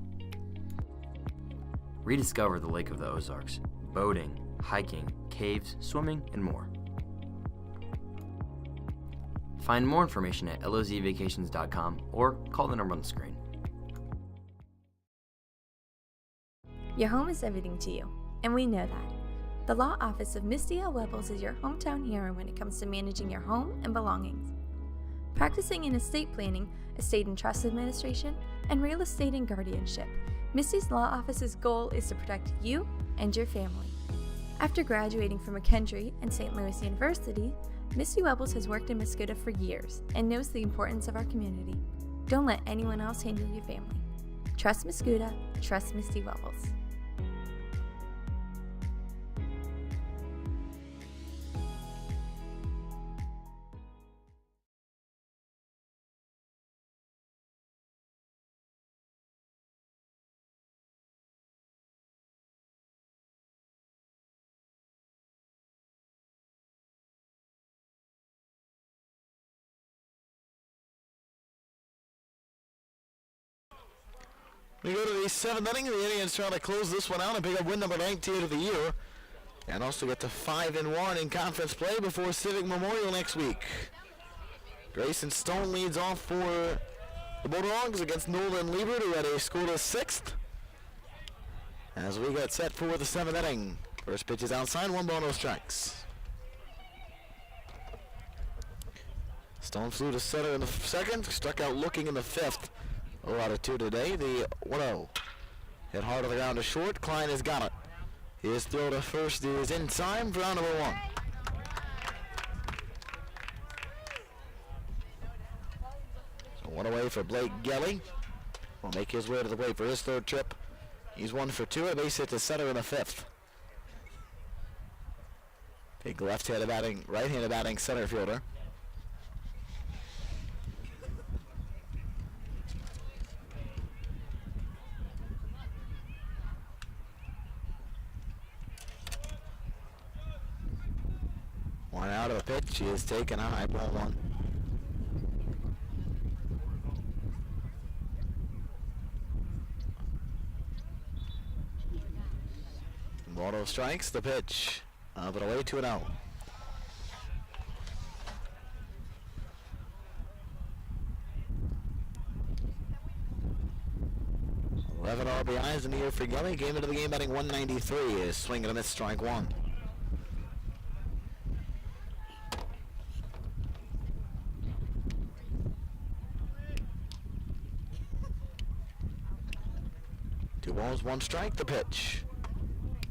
Rediscover the Lake of the Ozarks, boating, hiking, caves, swimming, and more. Find more information at lozvacations.com or call the number on the screen. Your home is everything to you, and we know that. The law office of Misty L. Webbles is your hometown hero when it comes to managing your home and belongings. Practicing in estate planning, estate and trust administration, and real estate and guardianship, Misty's law office's goal is to protect you and your family. After graduating from McKendree and St. Louis University, Misty Webbles has worked in Mascoutah for years and knows the importance of our community. Don't let anyone else handle your family. Trust Mascoutah, trust Misty Webbles. We go to the 7th inning. The Indians trying to close this one out and pick up win number 19 of the year. And also get to 5-1 in conference play before Civic Memorial next week. Grayson Stone leads off for the Bulldogs against Nolan Liebert, who had a scoreless 6th. As we get set for the 7th inning. First pitch is outside, 1 ball, no strikes. Stone flew to center in the 2nd, struck out looking in the 5th. 0 out of 2 today. The 1-0. Hit hard on the ground to short. Klein has got it. His throw to first is in time for round number 1. So 1 away for Blake Gelly. Will make his way to the plate for his 3rd trip. He's 1 for 2. A base hit to center in the 5th. Big left-handed batting, right-handed batting center fielder. One out of the pitch. He is taken high, ball 1. Waldo strikes the pitch. But away 2-0. Eleven RBIs in the year for Gelly. Came into the game batting 193. Is swinging a miss, strike 1. Two balls, 1 strike, the pitch.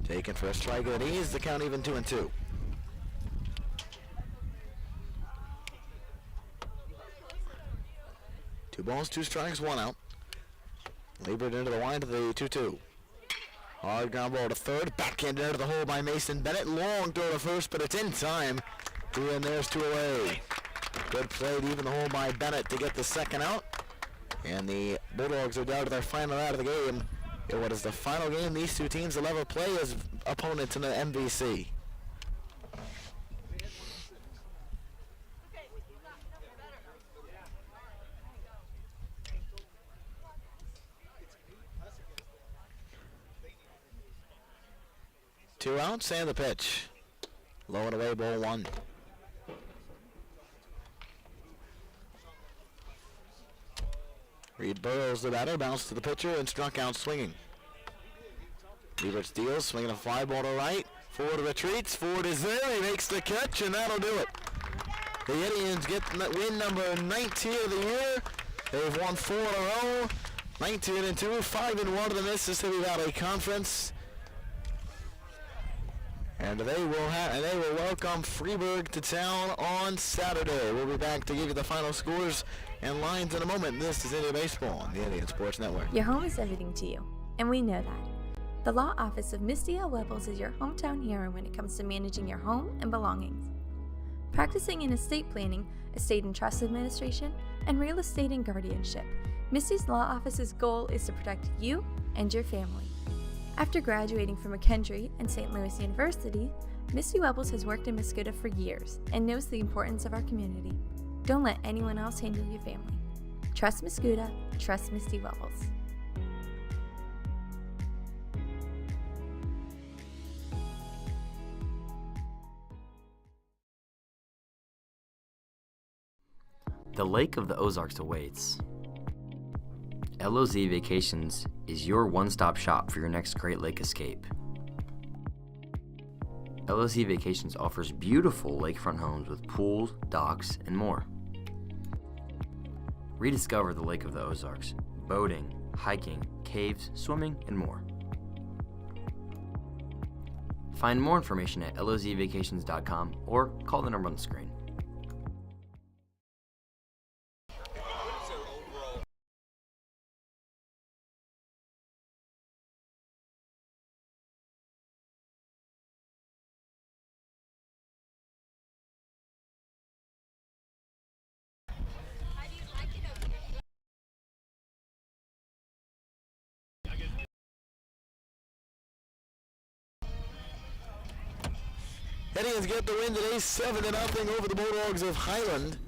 Taken for a strike at ease, the count even 2-2. 2 balls, 2 strikes, 1 out. Lieberman into the wind of the 2-2. Hard ground ball to third. Backhanded into the hole by Mason Bennett. Long throw to first, but it's in time. 3 and there's 2 away. Good play to even the hole by Bennett to get the second out. And the Bulldogs are down to their final out of the game. In what is the final game these two teams will ever play as opponents in the MVC. Two outs and the pitch. Low and away, ball 1. Reed Burrows the batter, bounced to the pitcher and struck out swinging. Liebert steals, swinging a fly ball to right. Ford retreats, Ford is there, he makes the catch, and that'll do it. The Indians get win number 19 of the year. They've won 4 in a row, 19-2, 5-1 in the Mississippi Valley Conference. And they will welcome Freeburg to town on Saturday. We'll be back to give you the final scores and lines in a moment. This is Indian Baseball on the Indian Sports Network. Your home is everything to you, and we know that. The law office of Misty L. Webbles is your hometown hero when it comes to managing your home and belongings. Practicing in estate planning, estate and trust administration, and real estate and guardianship, Misty's law office's goal is to protect you and your family. After graduating from McKendree and St. Louis University, Misty Webbles has worked in Mascoutah for years and knows the importance of our community. Don't let anyone else handle your family. Trust Mascoutah, trust Misty Webbles. The Lake of the Ozarks awaits. LOZ Vacations is your one-stop shop for your next Great Lake escape. LOZ Vacations offers beautiful lakefront homes with pools, docks, and more. Rediscover the Lake of the Ozarks, boating, hiking, caves, swimming, and more. Find more information at lozvacations.com or call the number on the screen. Indians get the win today, 7-0 over the Bulldogs of Highland.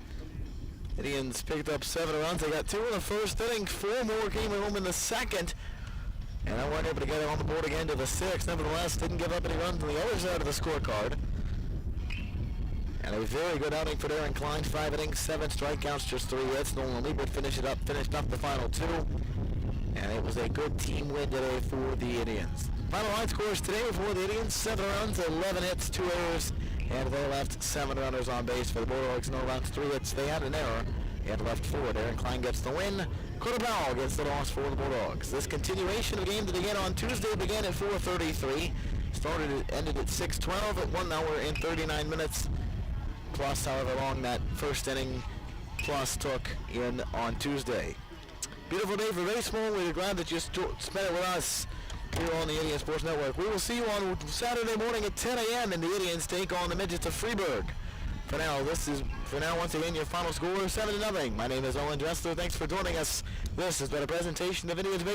Indians picked up 7 runs. They got 2 in the first inning, 4 more came home in the second. And I weren't able to get it on the board again to the 6th. Nevertheless, didn't give up any runs on the other side of the scorecard. And a very good outing for Darren Klein. 5 innings, 7 strikeouts, just 3 hits. Nolan Liebert finished up the final 2. And it was a good team win today for the Indians. Final line scores today for the Indians: 7 runs, 11 hits, 2 errors, and they left 7 runners on base. For the Bulldogs, no runs, 3 hits. They had an error and left 4. Darren Klein gets the win. Carter Bowell gets the loss for the Bulldogs. This continuation of the game that began on Tuesday began at 4:33. Ended at 6:12 at 1 hour and 39 minutes. Plus, however long that first inning plus took in on Tuesday. Beautiful day for baseball. We're glad that you spent it with us here on the Indian Sports Network. We will see you on Saturday morning at 10 a.m. and the Indians take on the Midgets of Freeburg. For now, once again, your final score, 7-0. My name is Owen Dressler. Thanks for joining us. This has been a presentation of Indians Baseball.